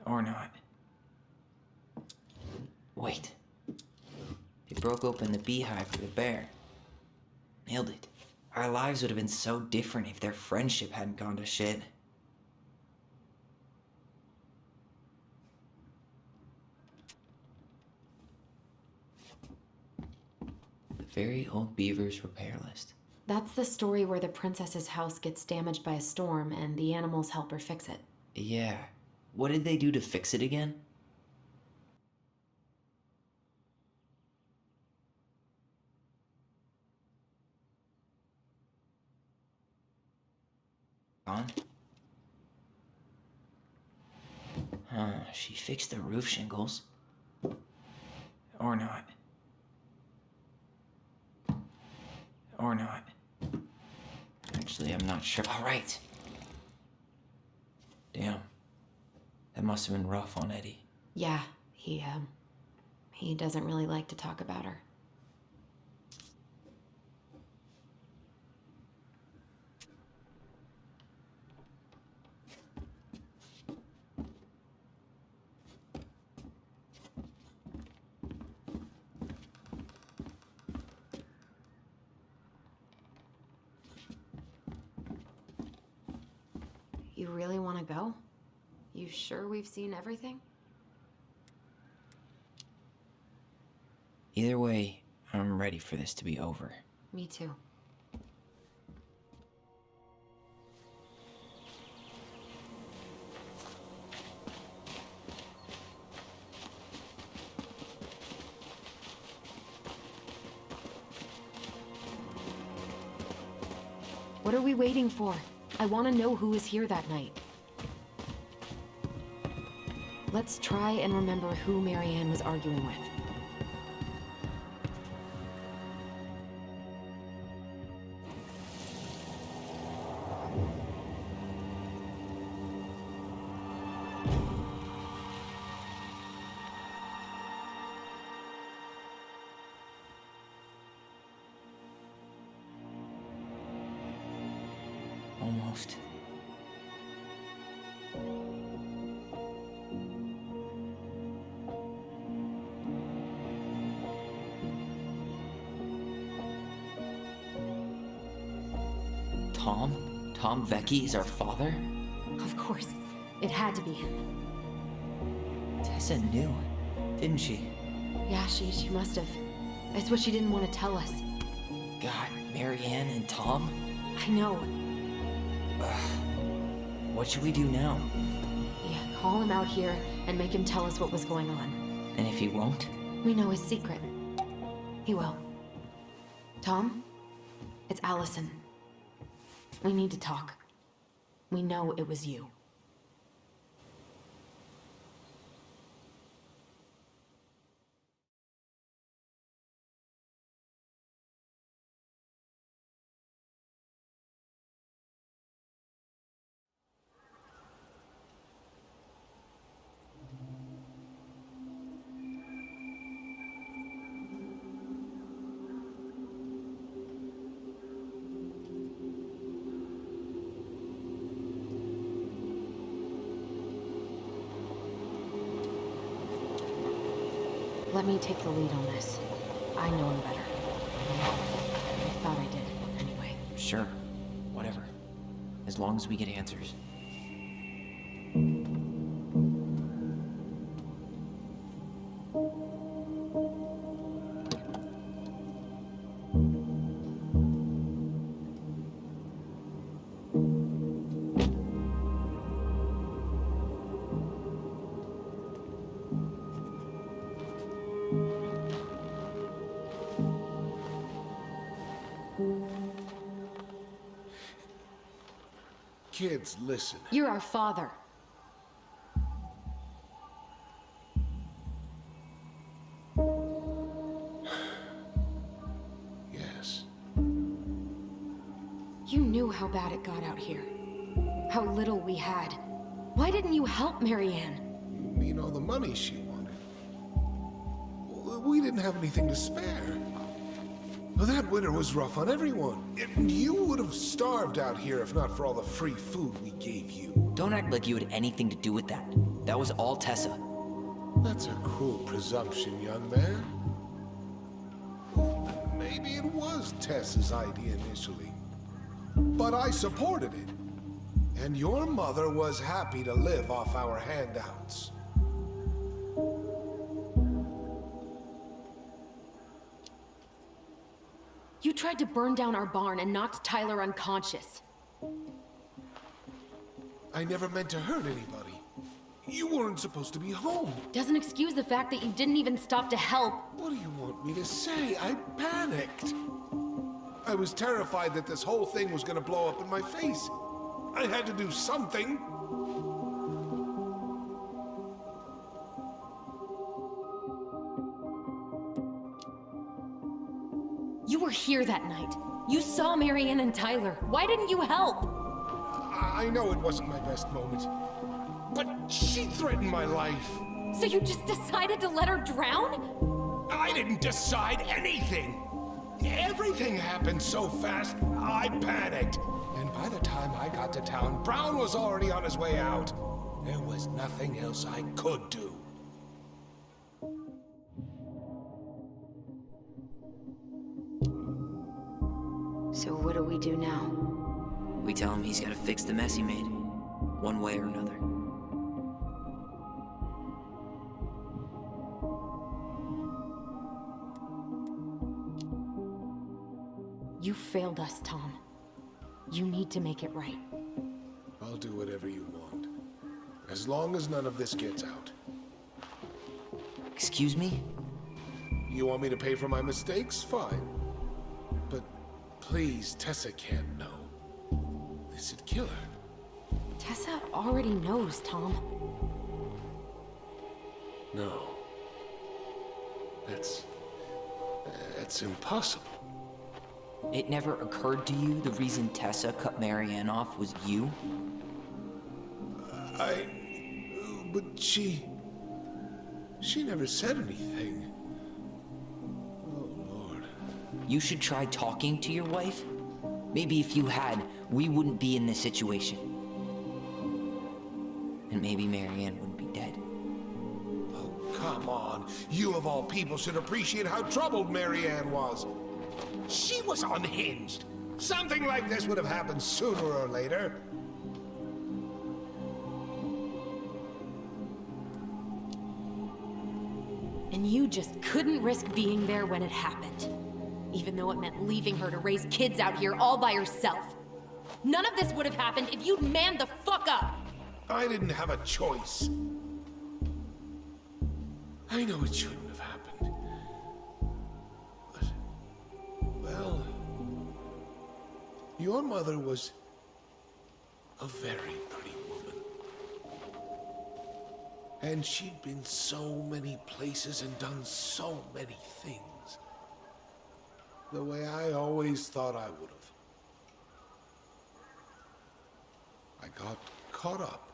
Or not. Wait. They broke open the beehive for the bear. Nailed it. Our lives would have been so different if their friendship hadn't gone to shit. The very old beaver's repair list. That's the story where the princess's house gets damaged by a storm and the animals help her fix it. Yeah. What did they do to fix it again? On? Huh, she fixed the roof shingles. Or not. Or not. Actually, I'm not sure. All right. Damn. That must have been rough on Eddie. Yeah, he doesn't really like to talk about her. You really want to go? You sure we've seen everything? Either way, I'm ready for this to be over. Me too. What are we waiting for? I want to know who was here that night. Let's try and remember who Marianne was arguing with. Almost. Tom? Tom Vecchi is our father? Of course. It had to be him. Tessa knew, didn't she? Yeah, she must have. It's what she didn't want to tell us. God, Marianne and Tom? I know. What should we do now? Yeah, call him out here and make him tell us what was going on. And if he won't? We know his secret. He will. Tom? It's Allison. We need to talk. We know it was you. Let me take the lead on this. I know him better. I thought I did, anyway. Sure. Whatever. As long as we get answers. Kids, listen. You're our father. Yes. You knew how bad it got out here. How little we had. Why didn't you help Marianne? You mean all the money she wanted? Well, we didn't have anything to spare. Well, that winter was rough on everyone. And you would have starved out here if not for all the free food we gave you. Don't act like you had anything to do with that. That was all Tessa. That's a cruel presumption, young man. Maybe it was Tessa's idea initially. But I supported it. And your mother was happy to live off our handouts. You tried to burn down our barn and knocked Tyler unconscious. I never meant to hurt anybody. You weren't supposed to be home. Doesn't excuse the fact that you didn't even stop to help. What do you want me to say? I panicked. I was terrified that this whole thing was gonna blow up in my face. I had to do something. You were here that night. You saw Marianne and Tyler. Why didn't you help? I know it wasn't my best moment, but she threatened my life. So you just decided to let her drown? I didn't decide anything. Everything happened so fast, I panicked. And by the time I got to town, Brown was already on his way out. There was nothing else I could do. So what do we do now? We tell him he's gotta fix the mess he made. One way or another. You failed us, Tom. You need to make it right. I'll do whatever you want. As long as none of this gets out. Excuse me? You want me to pay for my mistakes? Fine. But please, Tessa can't know. This'd kill her. Tessa already knows, Tom. No. That's impossible. It never occurred to you the reason Tessa cut Marianne off was you? But she never said anything. Oh, Lord. You should try talking to your wife. Maybe if you had, we wouldn't be in this situation. And maybe Marianne wouldn't be dead. Oh, come on. You of all people should appreciate how troubled Marianne was. She was unhinged. Something like this would have happened sooner or later. And you just couldn't risk being there when it happened. Even though it meant leaving her to raise kids out here all by herself. None of this would have happened if you'd manned the fuck up! I didn't have a choice. I know it shouldn't have happened. But, well, your mother was a very pretty woman. And she'd been so many places and done so many things. The way I always thought I would have. I got caught up.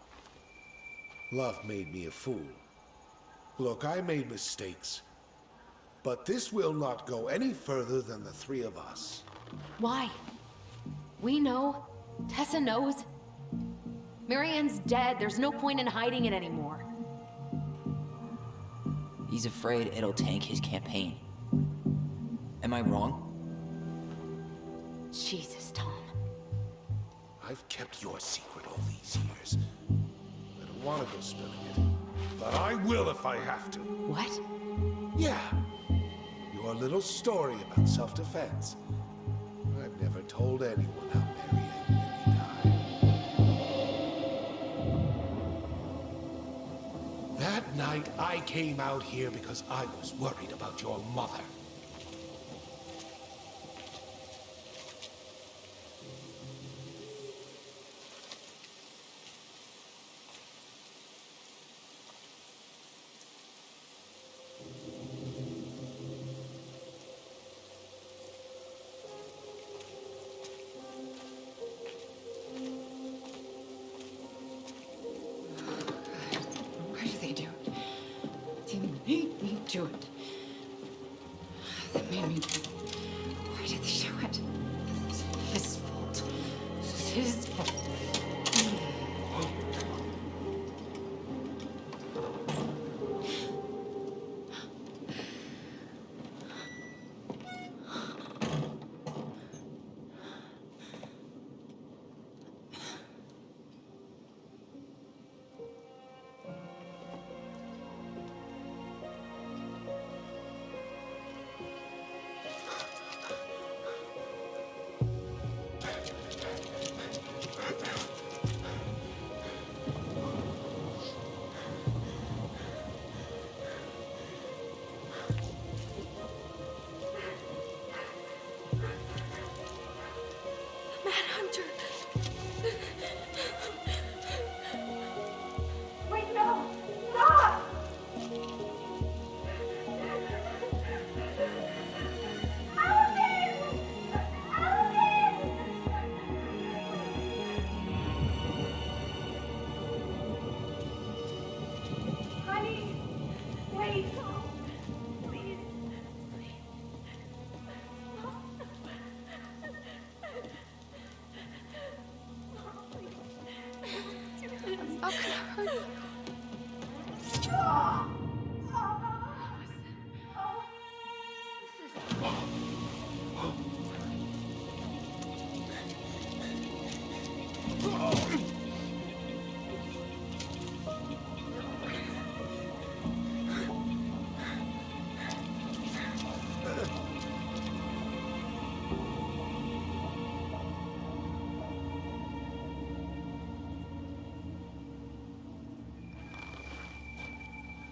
Love made me a fool. Look, I made mistakes. But this will not go any further than the three of us. Why? We know. Tessa knows. Marianne's dead. There's no point in hiding it anymore. He's afraid it'll tank his campaign. Am I wrong? Jesus, Tom. I've kept your secret all these years. I don't want to go spilling it. But I will if I have to. What? Yeah. Your little story about self-defense. I've never told anyone how Marianne really died. That night, I came out here because I was worried about your mother. Do it. They made me do it. Why did they do it? It's his fault. It's his fault.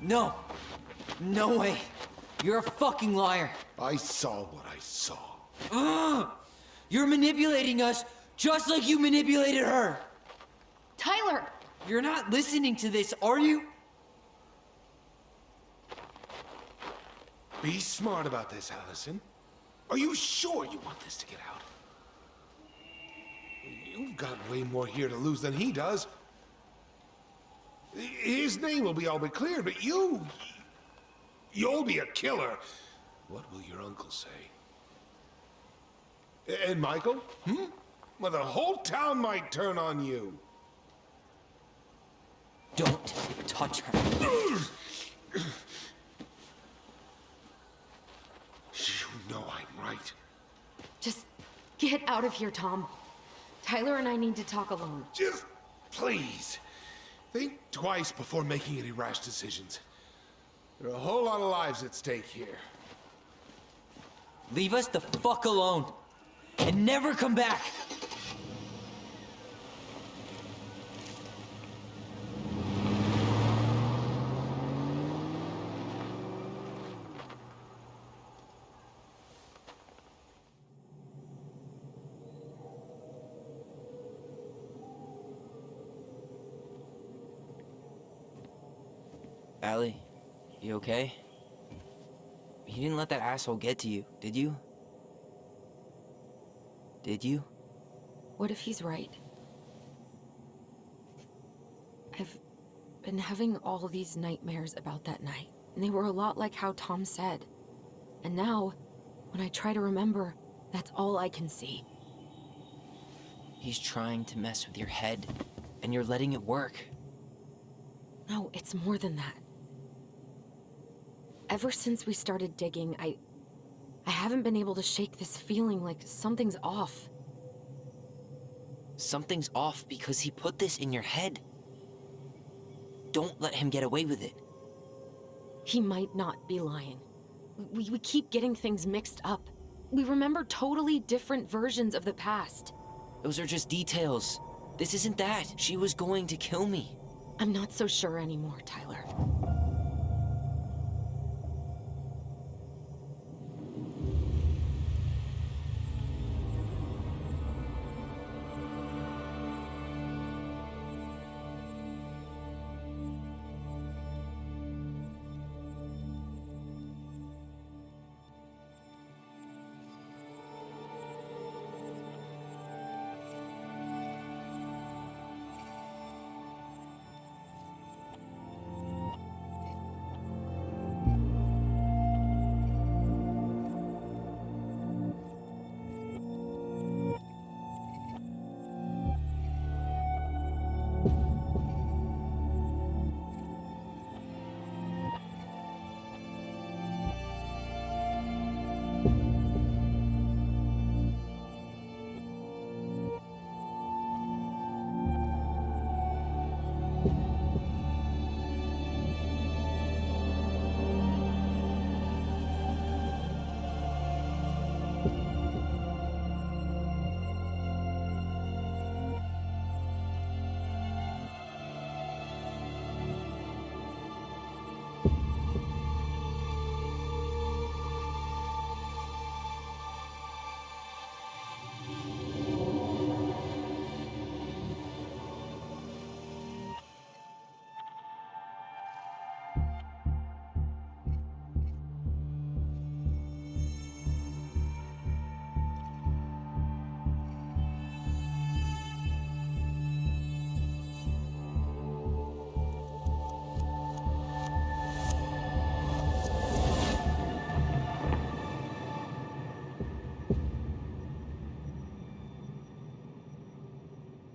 No. No way. You're a fucking liar. I saw what I saw. You're manipulating us just like you manipulated her. Tyler! You're not listening to this, are you? Be smart about this, Allison. Are you sure you want this to get out? You've got way more here to lose than he does. His name will be all but cleared, but you'll be a killer. What will your uncle say? And Michael? Well, the whole town might turn on you. Don't touch her. You know I'm right. Just get out of here, Tom. Tyler and I need to talk alone. Just please. Think twice before making any rash decisions. There are a whole lot of lives at stake here. Leave us the fuck alone. And never come back. Allie, you okay? You didn't let that asshole get to you, did you? Did you? What if he's right? I've been having all these nightmares about that night, and they were a lot like how Tom said. And now, when I try to remember, that's all I can see. He's trying to mess with your head, and you're letting it work. No, it's more than that. Ever since we started digging, I haven't been able to shake this feeling like something's off. Something's off because he put this in your head. Don't let him get away with it. He might not be lying. We keep getting things mixed up. We remember totally different versions of the past. Those are just details. This isn't that. She was going to kill me. I'm not so sure anymore, Tyler.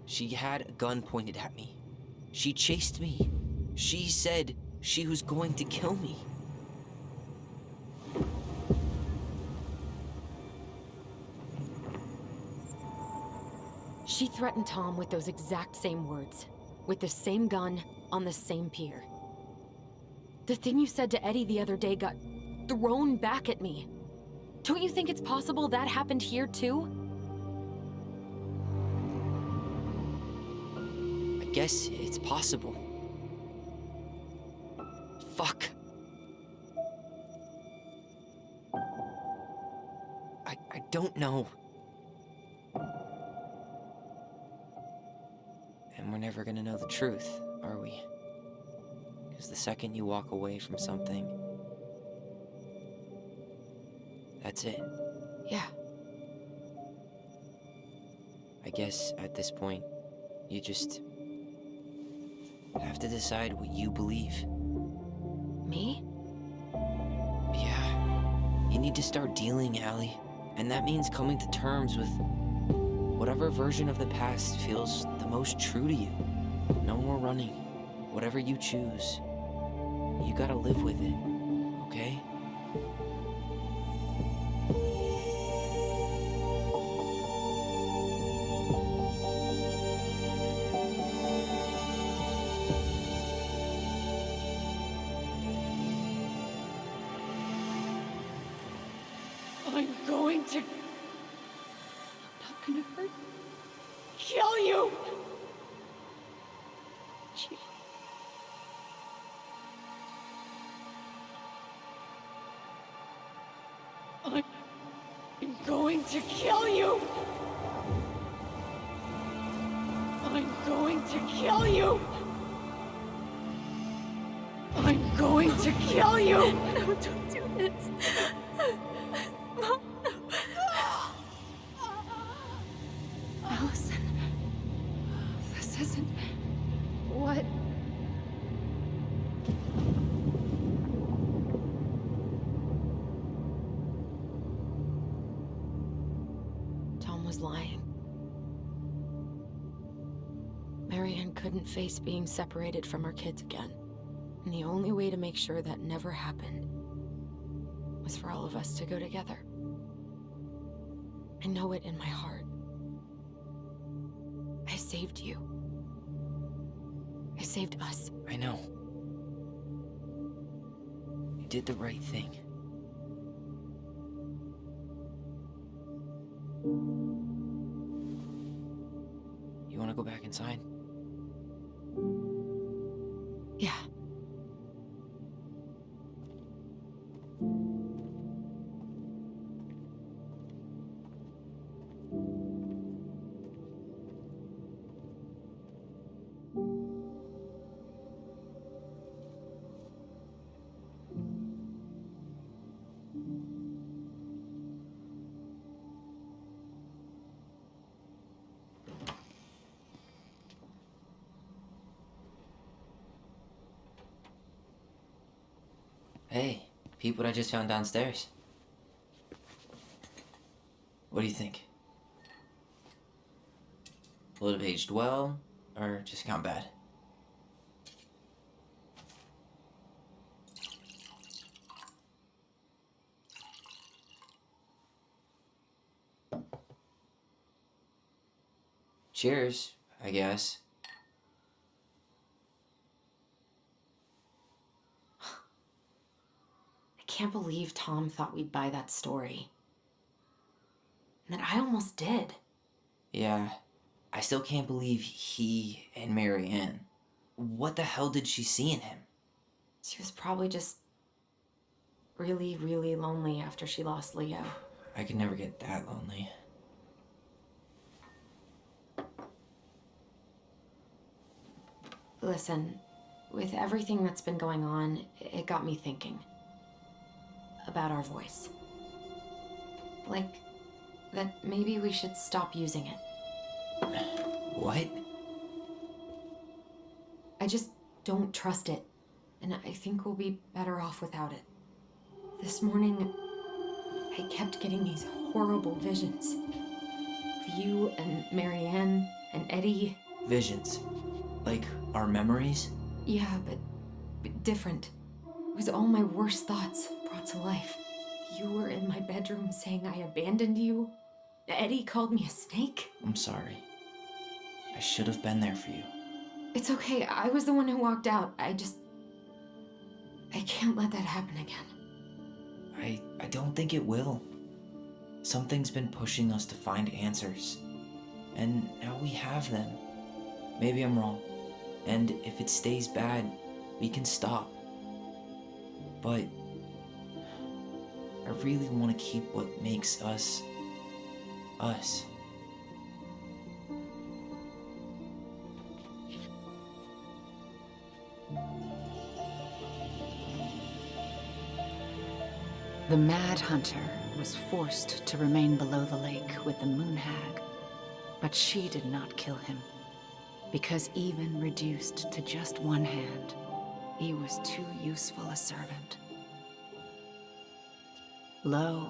She had a gun pointed at me. She chased me. She said she was going to kill me. She threatened Tom with those exact same words, with the same gun, on the same pier. The thing you said to Eddie the other day got thrown back at me. Don't you think it's possible that happened here too? I guess it's possible. Fuck. I don't know. And we're never gonna know the truth, are we? Because the second you walk away from something, That's it. Yeah. I guess at this point, you just have to decide what you believe. Me? Yeah. You need to start dealing, Allie. And that means coming to terms with whatever version of the past feels the most true to you. No more running. Whatever you choose, you gotta live with it, okay? I'm going to... I'm not gonna hurt... kill you! Gee. I'm going to kill you! I'm going to kill you! I'm going to kill you! No, don't do this. Mom, no. Allison, this isn't what... Tom was lying. Marianne couldn't face being separated from her kids again. And the only way to make sure that never happened was for all of us to go together. I know it in my heart. I saved you. I saved us. I know. You did the right thing. You want to go back inside? Yeah. Hey, peep what I just found downstairs. What do you think? Will it have aged well, or just gone bad? Cheers, I guess. I can't believe Tom thought we'd buy that story. And that I almost did. Yeah, I still can't believe he and Marianne. What the hell did she see in him? She was probably just really, really lonely after she lost Leo. I could never get that lonely. Listen, with everything that's been going on, it got me thinking about our voice. Like, that maybe we should stop using it. What? I just don't trust it, and I think we'll be better off without it. This morning, I kept getting these horrible visions. Of you and Marianne and Eddie. Visions? Like our memories? Yeah, but different. It was all my worst thoughts brought to life. You were in my bedroom saying I abandoned you. Eddie called me a snake. I'm sorry. I should have been there for you. It's okay, I was the one who walked out. I can't let that happen again. I don't think it will. Something's been pushing us to find answers. And now we have them. Maybe I'm wrong. And if it stays bad, we can stop. But I really want to keep what makes us, us. The Mad Hunter was forced to remain below the lake with the Moon Hag. But she did not kill him, because even reduced to just one hand, he was too useful a servant. Lo,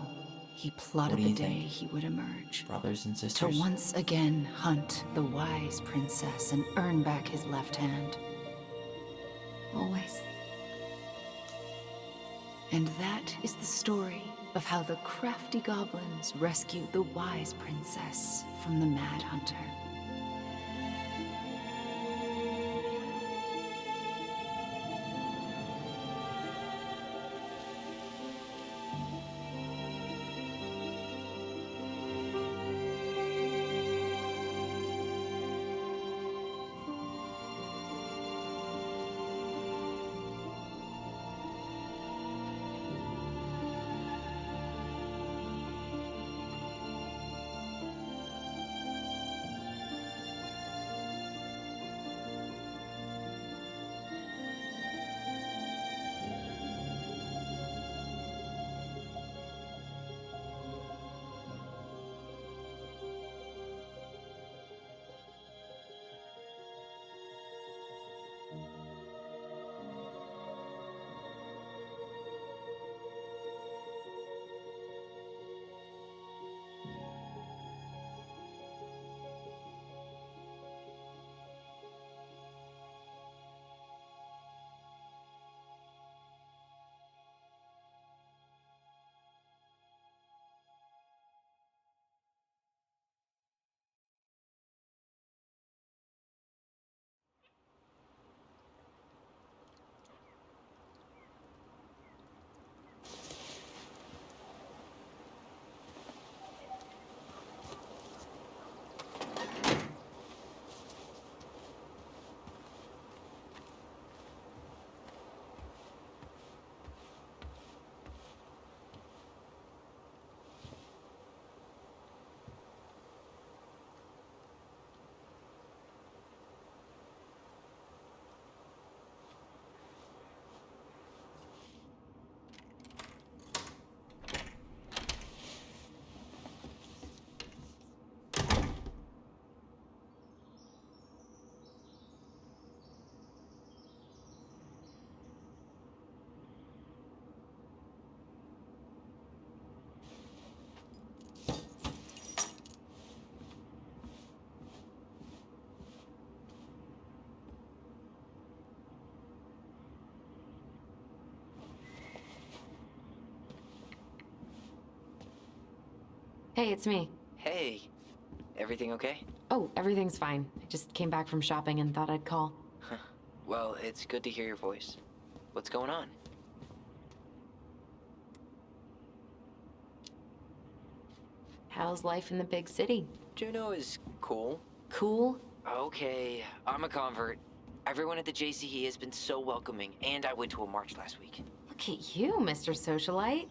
he plotted the day he would emerge. Brothers and To sisters? once again hunt the wise princess and earn back his left hand. Always. And that is the story of how the crafty goblins rescued the wise princess from the Mad Hunter. Hey, it's me. Hey, everything okay? Oh, everything's fine. I just came back from shopping and thought I'd call. Well, it's good to hear your voice. What's going on? How's life in the big city? Juneau is cool. Cool? Okay, I'm a convert. Everyone at the JCE has been so welcoming, and I went to a march last week. Look at you, Mr. Socialite.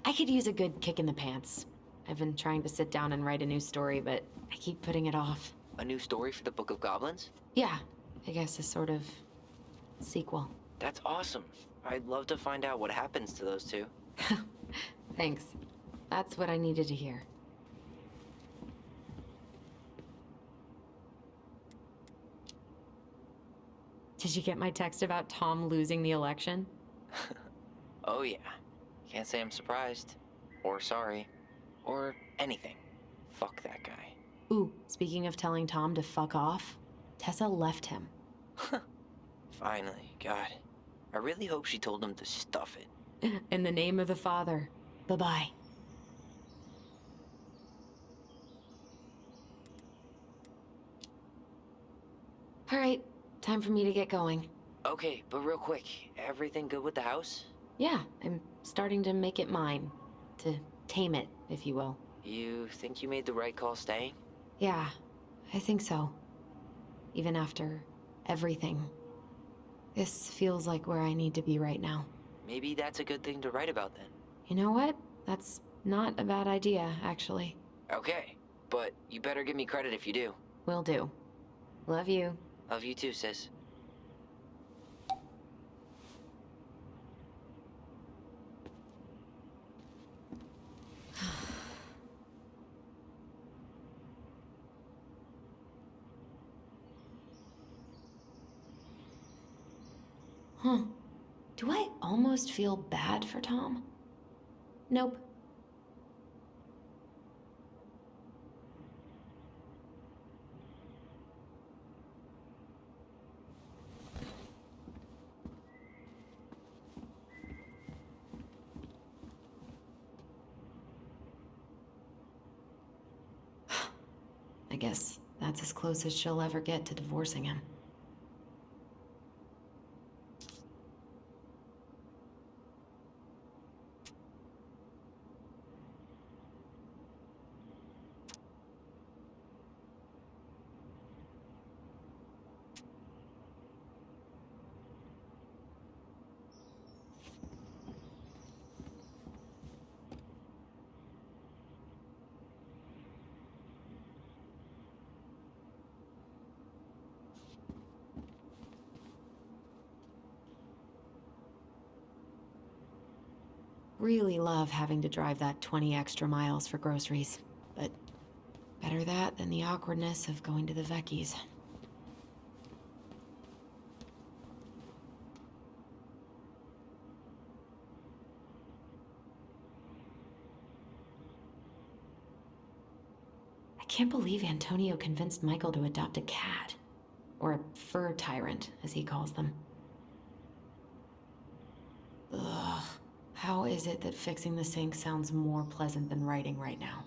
I could use a good kick in the pants. I've been trying to sit down and write a new story, but I keep putting it off. A new story for the Book of Goblins? Yeah, I guess a sort of sequel. That's awesome. I'd love to find out what happens to those two. Thanks. That's what I needed to hear. Did you get my text about Tom losing the election? Oh yeah. Can't say I'm surprised. Or sorry. Or anything. Fuck that guy. Ooh, speaking of telling Tom to fuck off, Tessa left him. Finally, God. I really hope she told him to stuff it. In the name of the Father. Bye-bye. All right, time for me to get going. Okay, but real quick, everything good with the house? Yeah, I'm starting to make it mine. To tame it, if you will. You think you made the right call staying? Yeah, I think so. Even after everything. This feels like where I need to be right now. Maybe that's a good thing to write about then. You know what? That's not a bad idea, actually. Okay, but you better give me credit if you do. Will do. Love you. Love you too, sis. Huh. Do I almost feel bad for Tom? Nope. I guess that's as close as she'll ever get to divorcing him. Really love having to drive that 20 extra miles for groceries, but better that than the awkwardness of going to the Vecchi's. I can't believe Antonio convinced Michael to adopt a cat. Or a fur tyrant, as he calls them. Ugh. How is it that fixing the sink sounds more pleasant than writing right now?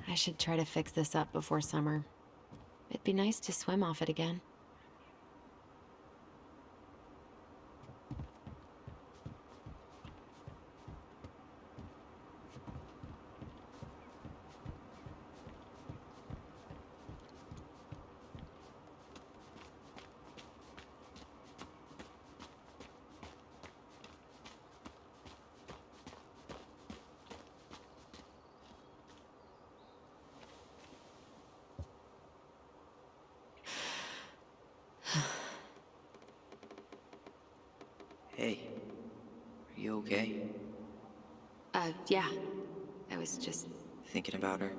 I should try to fix this up before summer. It'd be nice to swim off it again. Hey, are you okay? Yeah. I was just... Thinking about her?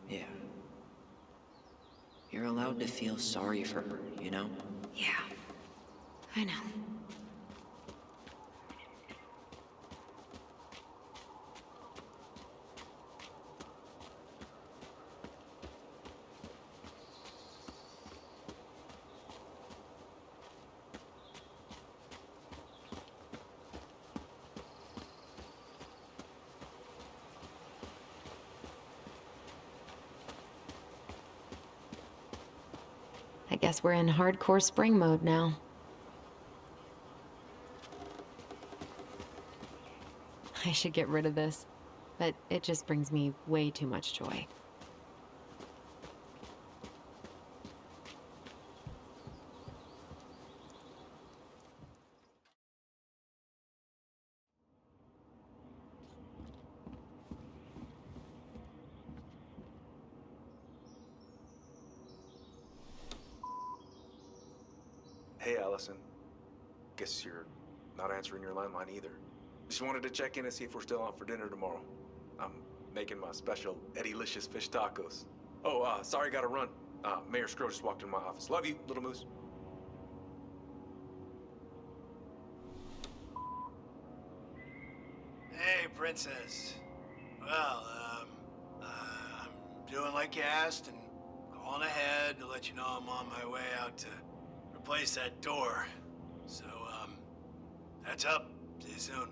Yeah. You're allowed to feel sorry for her, you know? Yeah. I know. I guess we're in hardcore spring mode now. I should get rid of this, but it just brings me way too much joy. Hey, Allison. Guess you're not answering your landline either. Just wanted to check in and see if we're still on for dinner tomorrow. I'm making my special Eddie-licious fish tacos. Oh, sorry, gotta run. Mayor Scrooge just walked in my office. Love you, little moose. Hey, Princess. Well, I'm doing like you asked and calling ahead to let you know I'm on my way out to replace that door. So, heads up. See you soon.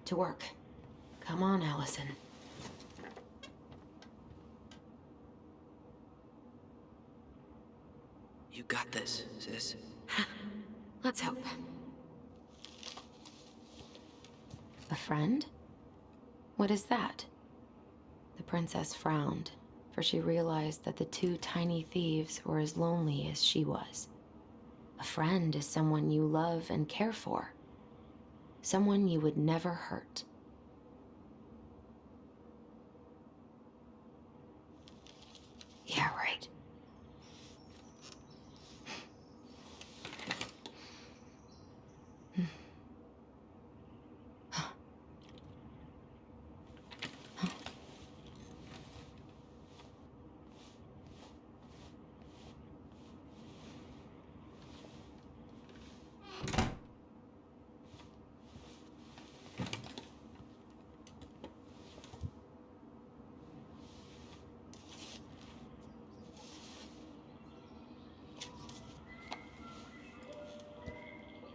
To work. Come on, Allison. You got this, sis. Let's hope. A friend? What is that? The princess frowned, for she realized that the two tiny thieves were as lonely as she was. A friend is someone you love and care for. Someone you would never hurt. Yeah, right.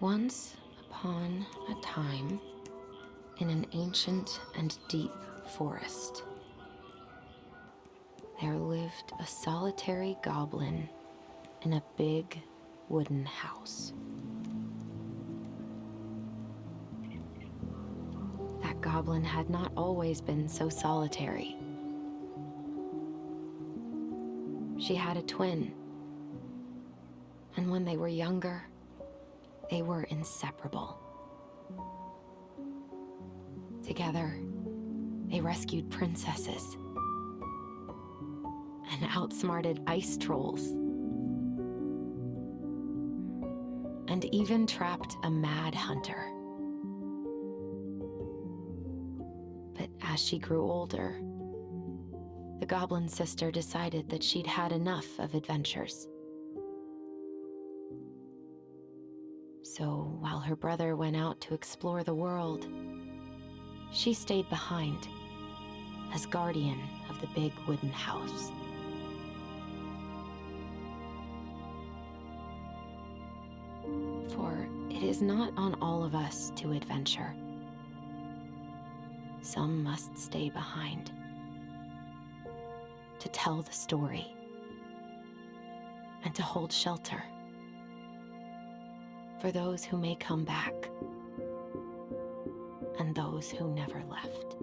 Once upon a time, in an ancient and deep forest, there lived a solitary goblin in a big wooden house. That goblin had not always been so solitary. She had a twin. And when they were younger, they were inseparable. Together, they rescued princesses and outsmarted ice trolls, and even trapped a mad hunter. But as she grew older, the goblin sister decided that she'd had enough of adventures. So while her brother went out to explore the world, she stayed behind as guardian of the big wooden house. For it is not on all of us to adventure. Some must stay behind to tell the story and to hold shelter for those who may come back and those who never left.